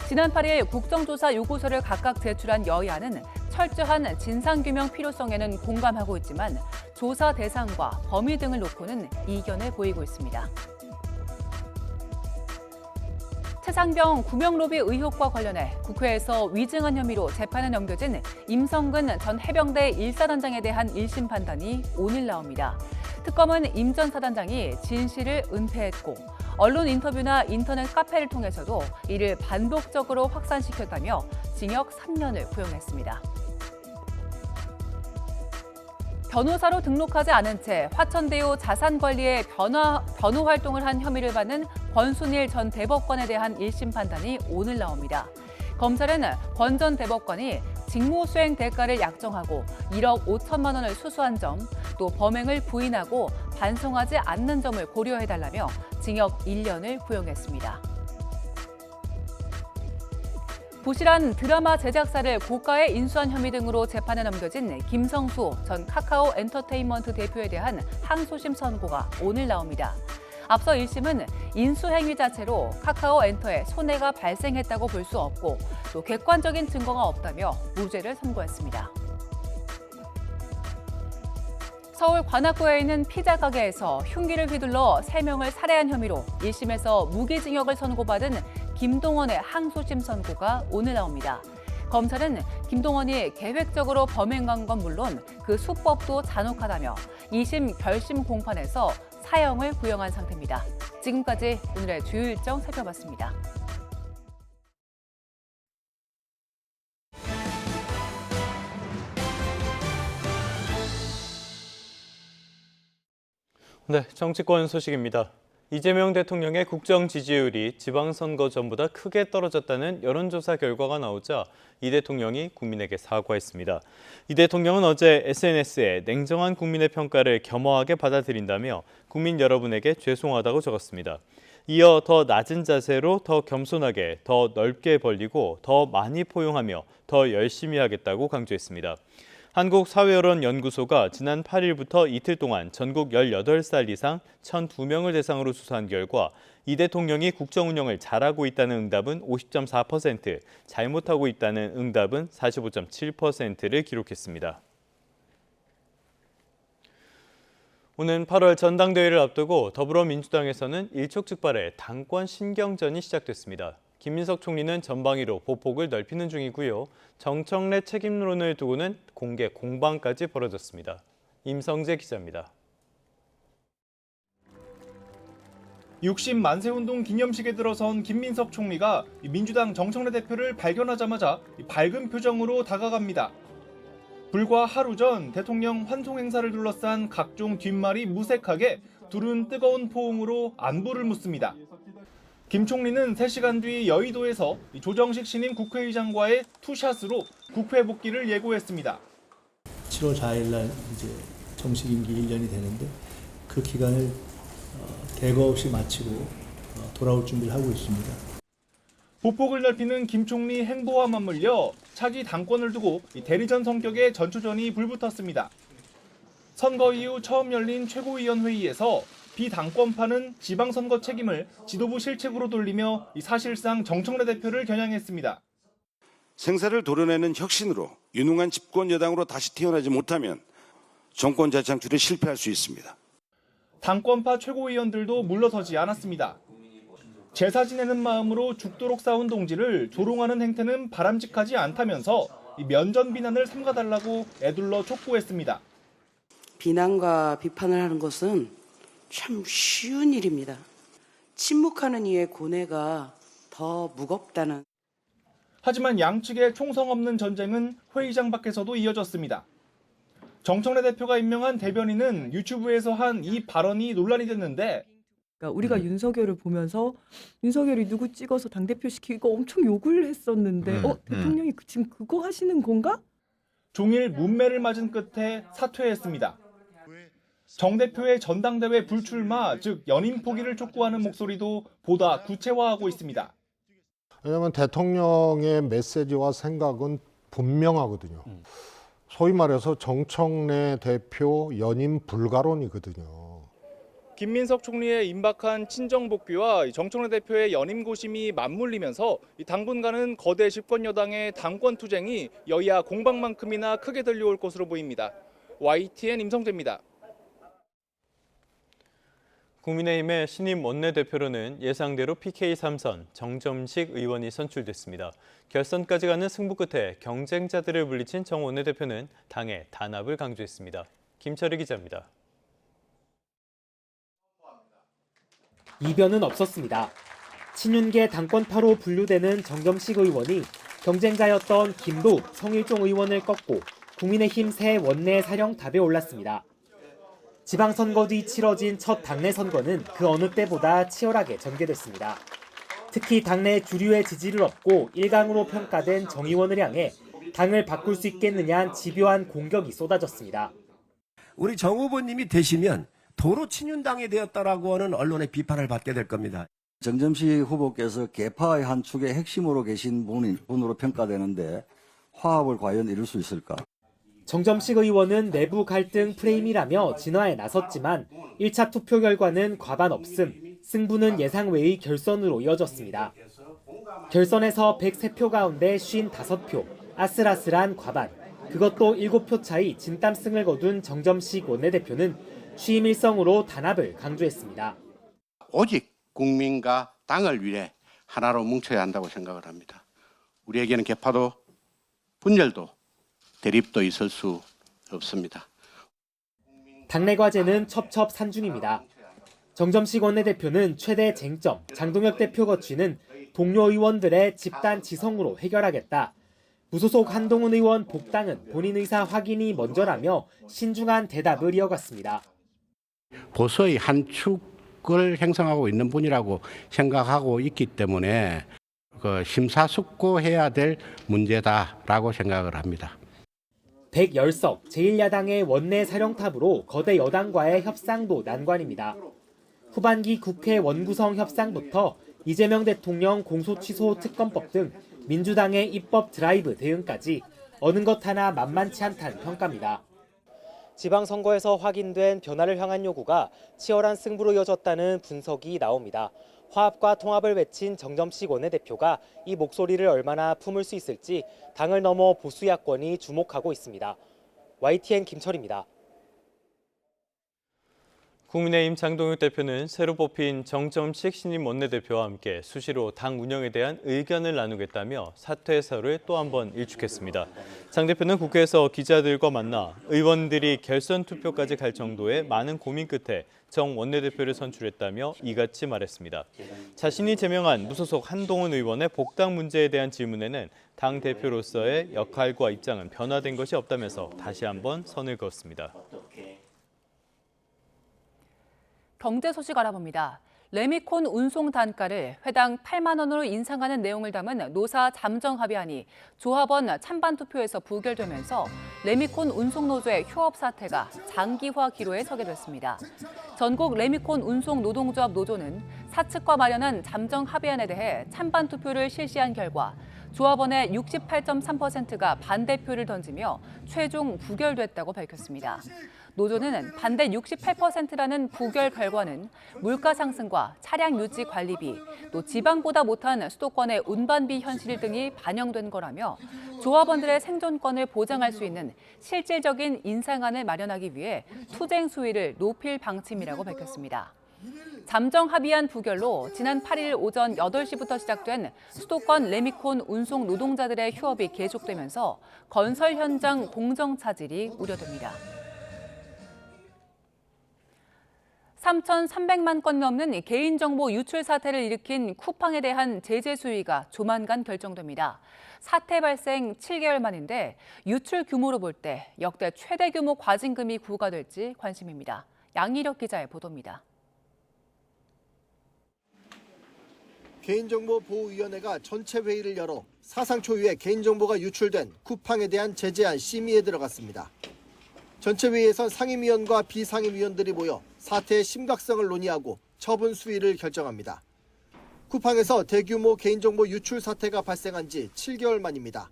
지난 8일 국정조사 요구서를 각각 제출한 여야는 철저한 진상규명 필요성에는 공감하고 있지만 조사 대상과 범위 등을 놓고는 이견을 보이고 있습니다. 최상병 구명로비 의혹과 관련해 국회에서 위증한 혐의로 재판에 넘겨진 임성근 전 해병대 1사단장에 대한 1심 판단이 오늘 나옵니다. 특검은 임 전 사단장이 진실을 은폐했고 언론 인터뷰나 인터넷 카페를 통해서도 이를 반복적으로 확산시켰다며 징역 3년을 구형했습니다. 변호사로 등록하지 않은 채 화천대유 자산관리에 변호 활동을 한 혐의를 받는 권순일 전 대법관에 대한 1심 판단이 오늘 나옵니다. 검찰은 권 전 대법관이 직무수행 대가를 약정하고 1억 5천만 원을 수수한 점, 또 범행을 부인하고 반성하지 않는 점을 고려해달라며 징역 1년을 구형했습니다. 부실한 드라마 제작사를 고가에 인수한 혐의 등으로 재판에 넘겨진 김성수 전 카카오 엔터테인먼트 대표에 대한 항소심 선고가 오늘 나옵니다. 앞서 1심은 인수 행위 자체로 카카오 엔터에 손해가 발생했다고 볼 수 없고 또 객관적인 증거가 없다며 무죄를 선고했습니다. 서울 관악구에 있는 피자 가게에서 흉기를 휘둘러 3명을 살해한 혐의로 1심에서 무기징역을 선고받은 김동원의 항소심 선고가 오늘 나옵니다. 검찰은 김동원이 계획적으로 범행한 건 물론 그 수법도 잔혹하다며 2심 별심 공판에서 사형을 구형한 상태입니다. 지금까지 오늘의 주요 일정 살펴봤습니다. 네, 정치권 소식입니다. 이재명 대통령의 국정 지지율이 지방선거 전보다 크게 떨어졌다는 여론조사 결과가 나오자 이 대통령이 국민에게 사과했습니다. 이 대통령은 어제 SNS에 냉정한 국민의 평가를 겸허하게 받아들인다며 국민 여러분에게 죄송하다고 적었습니다. 이어 더 낮은 자세로 더 겸손하게, 더 넓게 벌리고 더 많이 포용하며 더 열심히 하겠다고 강조했습니다. 한국사회여론연구소가 지난 8일부터 이틀 동안 전국 18살 이상 1,002명을 대상으로 수사한 결과 이 대통령이 국정 운영을 잘하고 있다는 응답은 50.4%, 잘못하고 있다는 응답은 45.7%를 기록했습니다. 오는 8월 전당대회를 앞두고 더불어민주당에서는 일촉즉발의 당권 신경전이 시작됐습니다. 김민석 총리는 전방위로 보폭을 넓히는 중이고요. 정청래 책임론을 두고는 공개 공방까지 벌어졌습니다. 임성재 기자입니다. 60 만세운동 기념식에 들어선 김민석 총리가 민주당 정청래 대표를 발견하자마자 밝은 표정으로 다가갑니다. 불과 하루 전 대통령 환송 행사를 둘러싼 각종 뒷말이 무색하게 둘은 뜨거운 포옹으로 안부를 묻습니다. 김 총리는 3시간 뒤 여의도에서 조정식 신임 국회의장과의 투샷으로 국회 복귀를 예고했습니다. 7월 4일 날 이제 정식 임기 1년이 되는데 그 기간을 대거 없이 마치고 돌아올 준비를 하고 있습니다. 보폭을 넓히는 김 총리 행보와 맞물려 차기 당권을 두고 대리전 성격의 전초전이 불붙었습니다. 선거 이후 처음 열린 최고위원회의에서 비당권파는 지방선거 책임을 지도부 실책으로 돌리며 사실상 정청래 대표를 겨냥했습니다. 생사를 도려내는 혁신으로 유능한 집권 여당으로 다시 태어나지 못하면 정권 재창출에 실패할 수 있습니다. 당권파 최고위원들도 물러서지 않았습니다. 제사 지내는 마음으로 죽도록 싸운 동지를 조롱하는 행태는 바람직하지 않다면서 면전 비난을 삼가달라고 애둘러 촉구했습니다. 비난과 비판을 하는 것은 참 쉬운 일입니다. 침묵하는 이의 고뇌가 더 무겁다는. 하지만 양측의 총성 없는 전쟁은 회의장 밖에서도 이어졌습니다. 정청래 대표가 임명한 대변인은 유튜브에서 한 이 발언이 논란이 됐는데 그러니까 우리가 윤석열을 보면서 윤석열이 누구 찍어서 당대표 시키고 엄청 욕을 했었는데 대통령이 지금 그거 하시는 건가? 종일 문매를 맞은 끝에 사퇴했습니다. 정 대표의 전당대회 불출마, 즉 연임 포기를 촉구하는 목소리도 보다 구체화하고 있습니다. 왜냐하면 대통령의 메시지와 생각은 분명하거든요. 소위 말해서 정청래 대표 연임 불가론이거든요. 김민석 총리의 임박한 친정 복귀와 정청래 대표의 연임 고심이 맞물리면서 당분간은 거대 집권 여당의 당권 투쟁이 여야 공방만큼이나 크게 들려올 것으로 보입니다. YTN 임성재입니다. 국민의힘의 신임 원내대표로는 예상대로 PK 3선 정점식 의원이 선출됐습니다. 결선까지 가는 승부 끝에 경쟁자들을 물리친 정 원내대표는 당의 단합을 강조했습니다. 김철희 기자입니다. 이변은 없었습니다. 친윤계 당권파로 분류되는 정점식 의원이 경쟁자였던 김도욱, 성일종 의원을 꺾고 국민의힘 새 원내 사령탑에 올랐습니다. 지방선거 뒤 치러진 첫 당내 선거는 그 어느 때보다 치열하게 전개됐습니다. 특히 당내 주류의 지지를 얻고 1강으로 평가된 정 의원을 향해 당을 바꿀 수 있겠느냐는 집요한 공격이 쏟아졌습니다. 우리 정 후보님이 되시면 도로 친윤당이 되었다라고 하는 언론의 비판을 받게 될 겁니다. 정점식 후보께서 계파의 한 축의 핵심으로 계신 분으로 평가되는데 화합을 과연 이룰 수 있을까? 정점식 의원은 내부 갈등 프레임이라며 진화에 나섰지만 1차 투표 결과는 과반 없음, 승부는 예상 외의 결선으로 이어졌습니다. 결선에서 103표 가운데 55표, 아슬아슬한 과반, 그것도 7표 차이 진땀승을 거둔 정점식 원내대표는 취임 일성으로 단합을 강조했습니다. 오직 국민과 당을 위해 하나로 뭉쳐야 한다고 생각을 합니다. 우리에게는 계파도 분열도 대립도 있을 수 없습니다. 당내 과제는 첩첩산중입니다. 정점식 원내대표는 최대 쟁점, 장동혁 대표 거취는 동료 의원들의 집단 지성으로 해결하겠다. 무소속 한동훈 의원 복당은 본인 의사 확인이 먼저라며 신중한 대답을 이어갔습니다. 보수의 한 축을 형성하고 있는 분이라고 생각하고 있기 때문에 심사숙고해야 될 문제다라고 생각을 합니다. 110석 제1야당의 원내 사령탑으로 거대 여당과의 협상도 난관입니다. 후반기 국회 원구성 협상부터 이재명 대통령 공소취소 특검법 등 민주당의 입법 드라이브 대응까지 어느 것 하나 만만치 않다는 평가입니다. 지방선거에서 확인된 변화를 향한 요구가 치열한 승부로 이어졌다는 분석이 나옵니다. 화합과 통합을 외친 정점식 원내대표가 이 목소리를 얼마나 품을 수 있을지 당을 넘어 보수 야권이 주목하고 있습니다. YTN 김철입니다. 국민의힘 장동혁 대표는 새로 뽑힌 정점식 신임 원내대표와 함께 수시로 당 운영에 대한 의견을 나누겠다며 사퇴 사유를 또 한 번 일축했습니다. 장 대표는 국회에서 기자들과 만나 의원들이 결선 투표까지 갈 정도의 많은 고민 끝에 정 원내대표를 선출했다며 이같이 말했습니다. 자신이 제명한 무소속 한동훈 의원의 복당 문제에 대한 질문에는 당 대표로서의 역할과 입장은 변화된 것이 없다면서 다시 한번 선을 그었습니다. 경제 소식 알아봅니다. 레미콘 운송 단가를 회당 8만 원으로 인상하는 내용을 담은 노사 잠정 합의안이 조합원 찬반 투표에서 부결되면서 레미콘 운송노조의 휴업 사태가 장기화 기로에 서게 됐습니다. 전국 레미콘 운송 노동조합 노조는 사측과 마련한 잠정 합의안에 대해 찬반 투표를 실시한 결과 조합원의 68.3%가 반대표를 던지며 최종 부결됐다고 밝혔습니다. 노조는 반대 68%라는 부결 결과는 물가 상승과 차량 유지 관리비, 또 지방보다 못한 수도권의 운반비 현실 등이 반영된 거라며 조합원들의 생존권을 보장할 수 있는 실질적인 인상안을 마련하기 위해 투쟁 수위를 높일 방침이라고 밝혔습니다. 잠정 합의안 부결로 지난 8일 오전 8시부터 시작된 수도권 레미콘 운송 노동자들의 휴업이 계속되면서 건설 현장 공정 차질이 우려됩니다. 3,300만 건 넘는 개인정보 유출 사태를 일으킨 쿠팡에 대한 제재 수위가 조만간 결정됩니다. 사태 발생 7개월 만인데 유출 규모로 볼 때 역대 최대 규모 과징금이 부과될지 관심입니다. 양희력 기자의 보도입니다. 개인정보보호위원회가 전체 회의를 열어 사상 초유의 개인정보가 유출된 쿠팡에 대한 제재안 심의에 들어갔습니다. 전체 회의에선 상임위원과 비상임위원들이 모여 사태의 심각성을 논의하고 처분 수위를 결정합니다. 쿠팡에서 대규모 개인정보 유출 사태가 발생한 지 7개월 만입니다.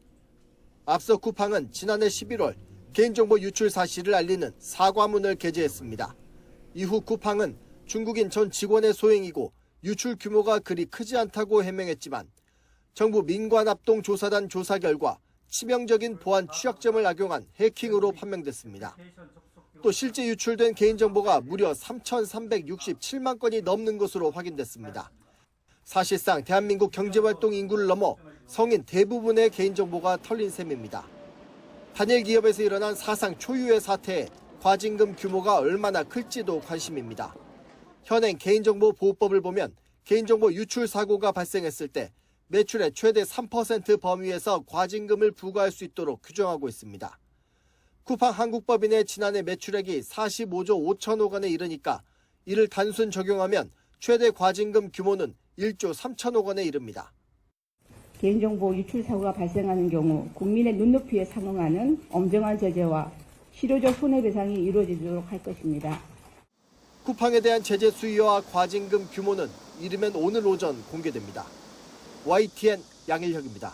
앞서 쿠팡은 지난해 11월 개인정보 유출 사실을 알리는 사과문을 게재했습니다. 이후 쿠팡은 중국인 전 직원의 소행이고 유출 규모가 그리 크지 않다고 해명했지만 정부 민관합동조사단 조사 결과 치명적인 보안 취약점을 악용한 해킹으로 판명됐습니다. 또 실제 유출된 개인정보가 무려 3,367만 건이 넘는 것으로 확인됐습니다. 사실상 대한민국 경제활동 인구를 넘어 성인 대부분의 개인정보가 털린 셈입니다. 단일 기업에서 일어난 사상 초유의 사태에 과징금 규모가 얼마나 클지도 관심입니다. 현행 개인정보보호법을 보면 개인정보 유출 사고가 발생했을 때 매출의 최대 3% 범위에서 과징금을 부과할 수 있도록 규정하고 있습니다. 쿠팡 한국법인의 지난해 매출액이 45조 5천억 원에 이르니까 이를 단순 적용하면 최대 과징금 규모는 1조 3천억 원에 이릅니다. 개인정보 유출 사고가 발생하는 경우 국민의 눈높이에 상응하는 엄정한 제재와 실효적 손해배상이 이루어지도록 할 것입니다. 쿠팡에 대한 제재 수위와 과징금 규모는 이르면 오늘 오전 공개됩니다. YTN 양일혁입니다.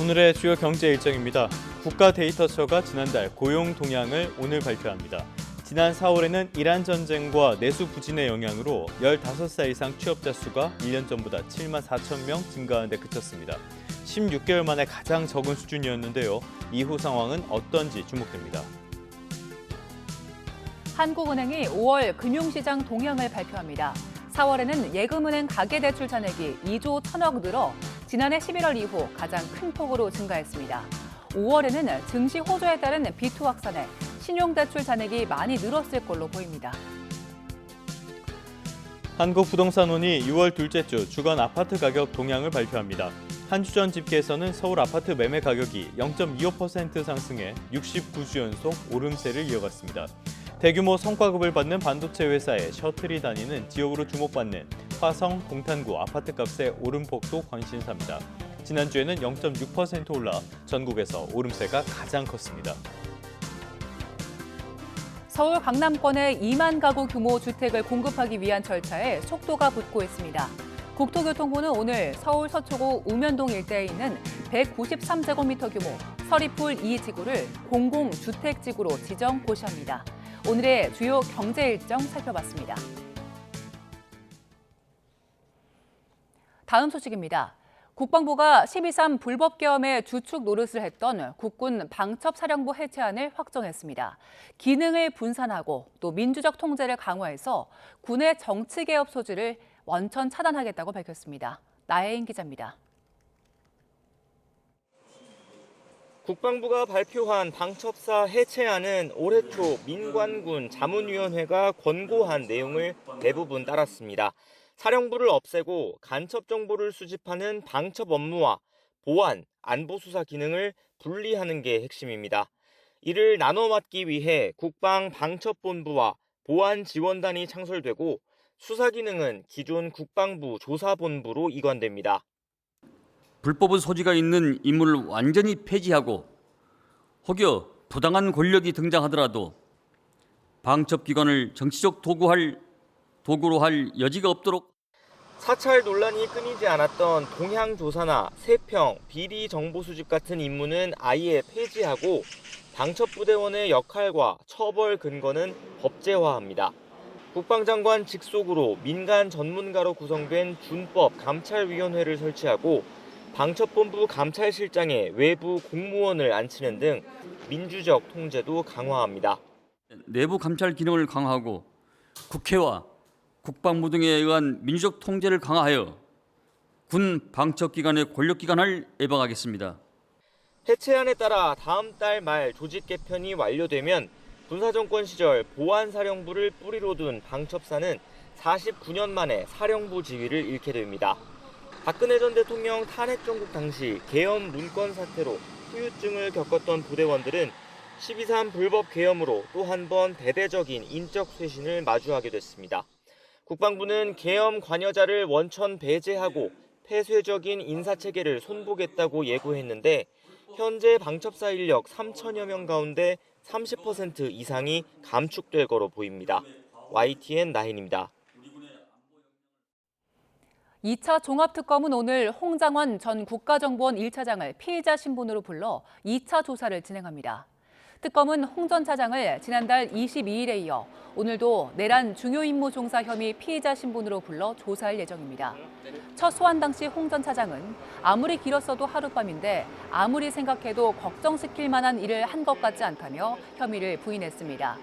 오늘의 주요 경제 일정입니다. 국가데이터처가 지난달 고용 동향을 오늘 발표합니다. 지난 4월에는 이란 전쟁과 내수 부진의 영향으로 15살 이상 취업자 수가 1년 전보다 7만 4천 명 증가한 데 그쳤습니다. 16개월 만에 가장 적은 수준이었는데요. 이후 상황은 어떤지 주목됩니다. 한국은행이 5월 금융시장 동향을 발표합니다. 4월에는 예금은행 가계대출 잔액이 2조 1천억 늘어 지난해 11월 이후 가장 큰 폭으로 증가했습니다. 5월에는 증시 호조에 따른 B2 확산에 신용대출 잔액이 많이 늘었을 걸로 보입니다. 한국부동산원이 6월 둘째 주 주간 아파트 가격 동향을 발표합니다. 한 주 전 집계에서는 서울 아파트 매매 가격이 0.25% 상승해 69주 연속 오름세를 이어갔습니다. 대규모 성과급을 받는 반도체 회사의 셔틀이 다니는 지역으로 주목받는 화성, 동탄구 아파트값의 오름폭도 관심사입니다. 지난주에는 0.6% 올라 전국에서 오름세가 가장 컸습니다. 서울 강남권에 2만 가구 규모 주택을 공급하기 위한 절차에 속도가 붙고 있습니다. 국토교통부는 오늘 서울 서초구 우면동 일대에 있는 193제곱미터 규모 서리풀 2지구를 공공주택지구로 지정 고시합니다. 오늘의 주요 경제 일정 살펴봤습니다. 다음 소식입니다. 국방부가 12.3 불법 계엄의 주축 노릇을 했던 국군 방첩사령부 해체안을 확정했습니다. 기능을 분산하고 또 민주적 통제를 강화해서 군의 정치개혁 소지를 원천 차단하겠다고 밝혔습니다. 나혜인 기자입니다. 국방부가 발표한 방첩사 해체안은 올해 초 민관군 자문위원회가 권고한 내용을 대부분 따랐습니다. 사령부를 없애고 간첩 정보를 수집하는 방첩 업무와 보안, 안보수사 기능을 분리하는 게 핵심입니다. 이를 나눠 맡기 위해 국방방첩본부와 보안지원단이 창설되고 수사 기능은 기존 국방부 조사본부로 이관됩니다. 불법의 소지가 있는 인물을 완전히 폐지하고 혹여 부당한 권력이 등장하더라도 방첩기관을 정치적 도구로 할 여지가 없도록 사찰 논란이 끊이지 않았던 동향조사나 세평, 비리 정보 수집 같은 임무는 아예 폐지하고 방첩부대원의 역할과 처벌 근거는 법제화합니다. 국방장관 직속으로 민간 전문가로 구성된 준법 감찰위원회를 설치하고 방첩본부 감찰실장에 외부 공무원을 앉히는 등 민주적 통제도 강화합니다. 내부 감찰 기능을 강화하고 국회와 국방부 등에 의한 민주적 통제를 강화하여 군 방첩기관의 권력기관을 예방하겠습니다. 해체안에 따라 다음 달 말 조직 개편이 완료되면 군사정권 시절 보안사령부를 뿌리로 둔 방첩사는 49년 만에 사령부 지위를 잃게 됩니다. 박근혜 전 대통령 탄핵 정국 당시 계엄 문건 사태로 후유증을 겪었던 부대원들은 12.3 불법 계엄으로 또 한 번 대대적인 인적 쇄신을 마주하게 됐습니다. 국방부는 계엄 관여자를 원천 배제하고 폐쇄적인 인사체계를 손보겠다고 예고했는데 현재 방첩사 인력 3천여 명 가운데 30% 이상이 감축될 거로 보입니다. YTN 나인입니다. 2차 종합특검은 오늘 홍장원 전 국가정보원 1차장을 피의자 신분으로 불러 2차 조사를 진행합니다. 특검은 홍 전 차장을 지난달 22일에 이어 오늘도 내란 중요임무 종사 혐의 피의자 신분으로 불러 조사할 예정입니다. 첫 소환 당시 홍 전 차장은 아무리 길었어도 하룻밤인데 아무리 생각해도 걱정시킬 만한 일을 한 것 같지 않다며 혐의를 부인했습니다.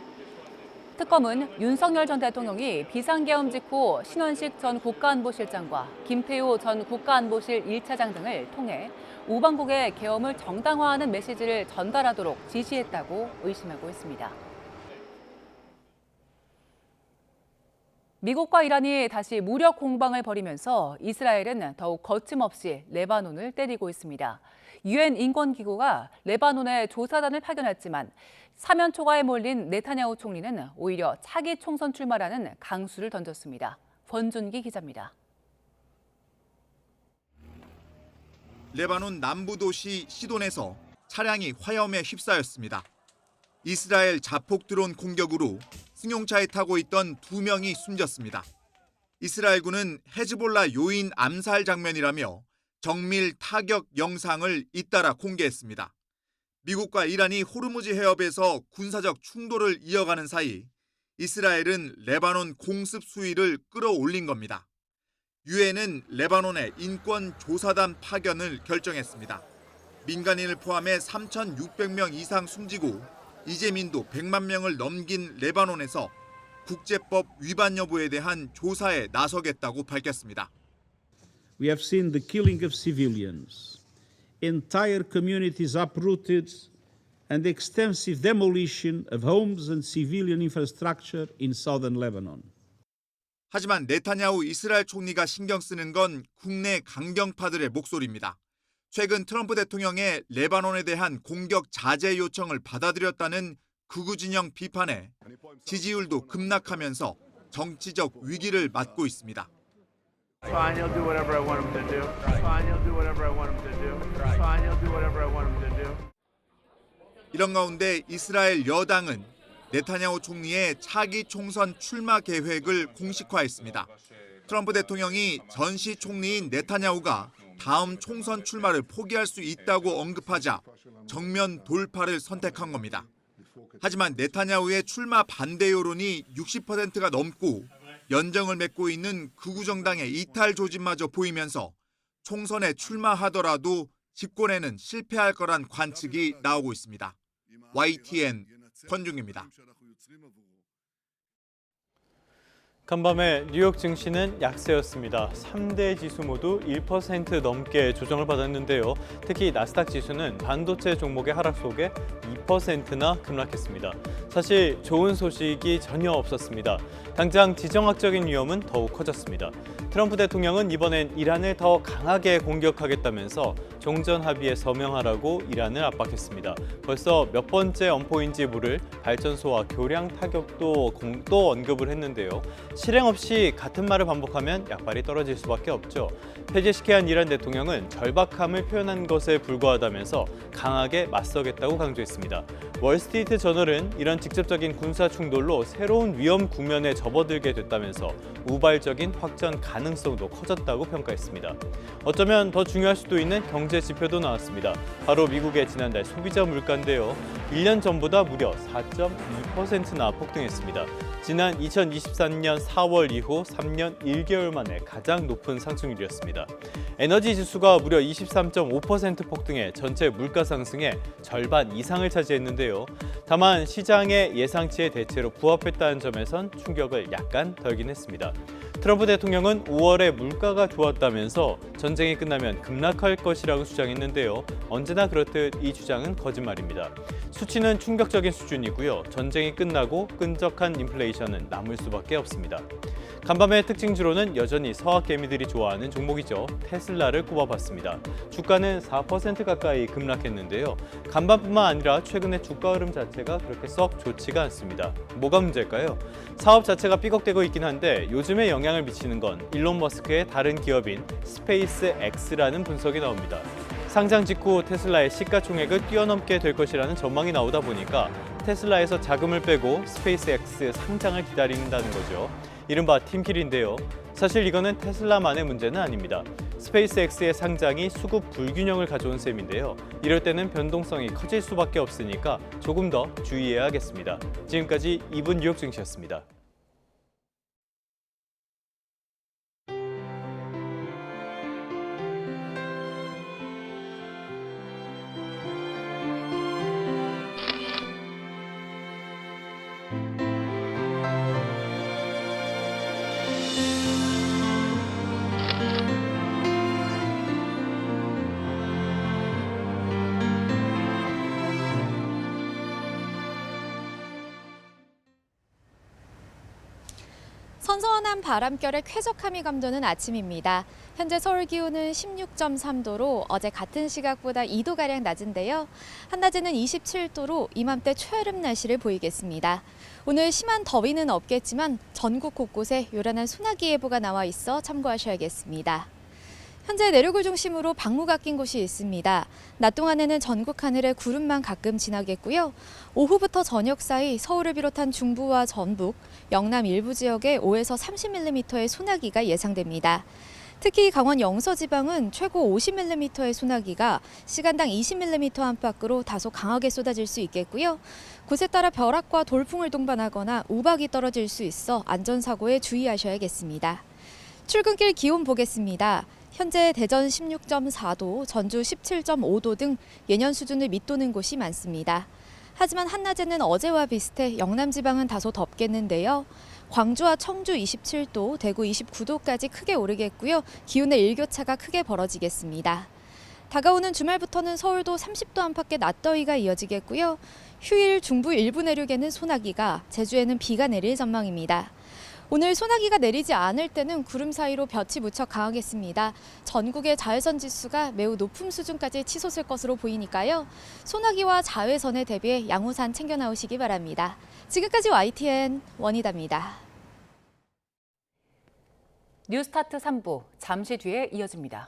특검은 윤석열 전 대통령이 비상계엄 직후 신원식 전 국가안보실장과 김태호 전 국가안보실 1차장 등을 통해 우방국의 계엄을 정당화하는 메시지를 전달하도록 지시했다고 의심하고 있습니다. 미국과 이란이 다시 무력 공방을 벌이면서 이스라엘은 더욱 거침없이 레바논을 때리고 있습니다. 유엔 인권기구가 레바논에 조사단을 파견했지만 사면 초과에 몰린 네타냐후 총리는 오히려 차기 총선 출마라는 강수를 던졌습니다. 권준기 기자입니다. 레바논 남부 도시 시돈에서 차량이 화염에 휩싸였습니다. 이스라엘 자폭 드론 공격으로 승용차에 타고 있던 2명이 숨졌습니다. 이스라엘군은 헤즈볼라 요인 암살 장면이라며 정밀 타격 영상을 잇따라 공개했습니다. 미국과 이란이 호르무즈 해협에서 군사적 충돌을 이어가는 사이 이스라엘은 레바논 공습 수위를 끌어올린 겁니다. 유엔은 레바논의 인권 조사단 파견을 결정했습니다. 민간인을 포함해 3,600명 이상 숨지고 이재민도 100만 명을 넘긴 레바논에서 국제법 위반 여부에 대한 조사에 나서겠다고 밝혔습니다. We have seen the killing of civilians, entire communities uprooted, and extensive demolition of homes and civilian infrastructure in southern Lebanon. 하지만 네타냐후 이스라엘 총리가 신경 쓰는 건 국내 강경파들의 목소리입니다. 최근 트럼프 대통령의 레바논에 대한 공격 자제 요청을 받아들였다는 극우 진영 비판에 지지율도 급락하면서 정치적 위기를 맞고 있습니다. 이런 가운데 이스라엘 여당은 네타냐후 총리의 차기 총선 출마 계획을 공식화했습니다. 트럼프 대통령이 전시 총리인 네타냐후가 다음 총선 출마를 포기할 수 있다고 언급하자 정면 돌파를 선택한 겁니다. 하지만 네타냐후의 출마 반대 여론이 60%가 넘고 연정을 맺고 있는 극우 정당의 이탈 조짐마저 보이면서 총선에 출마하더라도 집권에는 실패할 거란 관측이 나오고 있습니다. YTN 권중입니다. 간밤에 뉴욕 증시는 약세였습니다. 3대 지수 모두 1% 넘게 조정을 받았는데요. 특히 나스닥 지수는 반도체 종목의 하락 속에 2%나 급락했습니다. 사실 좋은 소식이 전혀 없었습니다. 당장 지정학적인 위험은 더욱 커졌습니다. 트럼프 대통령은 이번엔 이란을 더 강하게 공격하겠다면서 종전 합의에 서명하라고 이란을 압박했습니다. 벌써 몇 번째 엄포인지 모를 발전소와 교량 타격도 또 언급을 했는데요. 실행 없이 같은 말을 반복하면 약발이 떨어질 수밖에 없죠. 폐지시켜야 한 이란 대통령은 절박함을 표현한 것에 불과하다면서 강하게 맞서겠다고 강조했습니다. 월스트리트 저널은 이런 직접적인 군사 충돌로 새로운 위험 국면에 접어들게 됐다면서 우발적인 확전 가능성도 커졌다고 평가했습니다. 어쩌면 더 중요할 수도 있는 경제 지표도 나왔습니다. 바로 미국의 지난달 소비자 물가인데요. 1년 전보다 무려 4.2%나 폭등했습니다. 지난 2023년 4월 이후 3년 1개월 만에 가장 높은 상승률이었습니다. 에너지 지수가 무려 23.5% 폭등해 전체 물가 상승의 절반 이상을 차지했는데요. 다만 시장의 예상치의 대체로 부합했다는 점에선 충격을 약간 덜긴 했습니다. 트럼프 대통령은 5월에 물가가 좋았다면서 전쟁이 끝나면 급락할 것이라고 주장했는데요. 언제나 그렇듯 이 주장은 거짓말입니다. 수치는 충격적인 수준이고요. 전쟁이 끝나고 끈적한 인플레이션은 남을 수밖에 없습니다. 간밤의 특징주로는 여전히 서학 개미들이 좋아하는 종목이죠. 테슬라를 꼽아봤습니다. 주가는 4% 가까이 급락했는데요. 간밤뿐만 아니라 최근에 주가 흐름 자체가 그렇게 썩 좋지가 않습니다. 뭐가 문제일까요? 사업 자체가 삐걱대고 있긴 한데 요즘에 영향을 미치는 건 일론 머스크의 다른 기업인 스페이스 X라는 분석이 나옵니다. 상장 직후 테슬라의 시가총액을 뛰어넘게 될 것이라는 전망이 나오다 보니까 테슬라에서 자금을 빼고 스페이스 X 상장을 기다린다는 거죠. 이른바 팀킬인데요. 사실 이거는 테슬라만의 문제는 아닙니다. 스페이스 X의 상장이 수급 불균형을 가져온 셈인데요. 이럴 때는 변동성이 커질 수밖에 없으니까 조금 더 주의해야겠습니다. 지금까지 2분 뉴욕 증시였습니다. 선선한 바람결에 쾌적함이 감도는 아침입니다. 현재 서울 기온은 16.3도로 어제 같은 시각보다 2도가량 낮은데요. 한낮에는 27도로 이맘때 초여름 날씨를 보이겠습니다. 오늘 심한 더위는 없겠지만 전국 곳곳에 요란한 소나기 예보가 나와 있어 참고하셔야겠습니다. 현재 내륙을 중심으로 방무가 낀 곳이 있습니다. 낮 동안에는 전국 하늘에 구름만 가끔 지나겠고요. 오후부터 저녁 사이 서울을 비롯한 중부와 전북, 영남 일부 지역에 5에서 30mm의 소나기가 예상됩니다. 특히 강원 영서 지방은 최고 50mm의 소나기가 시간당 20mm 안팎으로 다소 강하게 쏟아질 수 있겠고요. 곳에 따라 벼락과 돌풍을 동반하거나 우박이 떨어질 수 있어 안전사고에 주의하셔야겠습니다. 출근길 기온 보겠습니다. 현재 대전 16.4도, 전주 17.5도 등 예년 수준을 밑도는 곳이 많습니다. 하지만 한낮에는 어제와 비슷해 영남 지방은 다소 덥겠는데요. 광주와 청주 27도, 대구 29도까지 크게 오르겠고요. 기온의 일교차가 크게 벌어지겠습니다. 다가오는 주말부터는 서울도 30도 안팎의 낮더위가 이어지겠고요. 휴일 중부 일부 내륙에는 소나기가, 제주에는 비가 내릴 전망입니다. 오늘 소나기가 내리지 않을 때는 구름 사이로 볕이 무척 강하겠습니다. 전국의 자외선 지수가 매우 높은 수준까지 치솟을 것으로 보이니까요. 소나기와 자외선에 대비해 양우산 챙겨 나오시기 바랍니다. 지금까지 YTN 원희다입니다. 뉴스타트 3부 잠시 뒤에 이어집니다.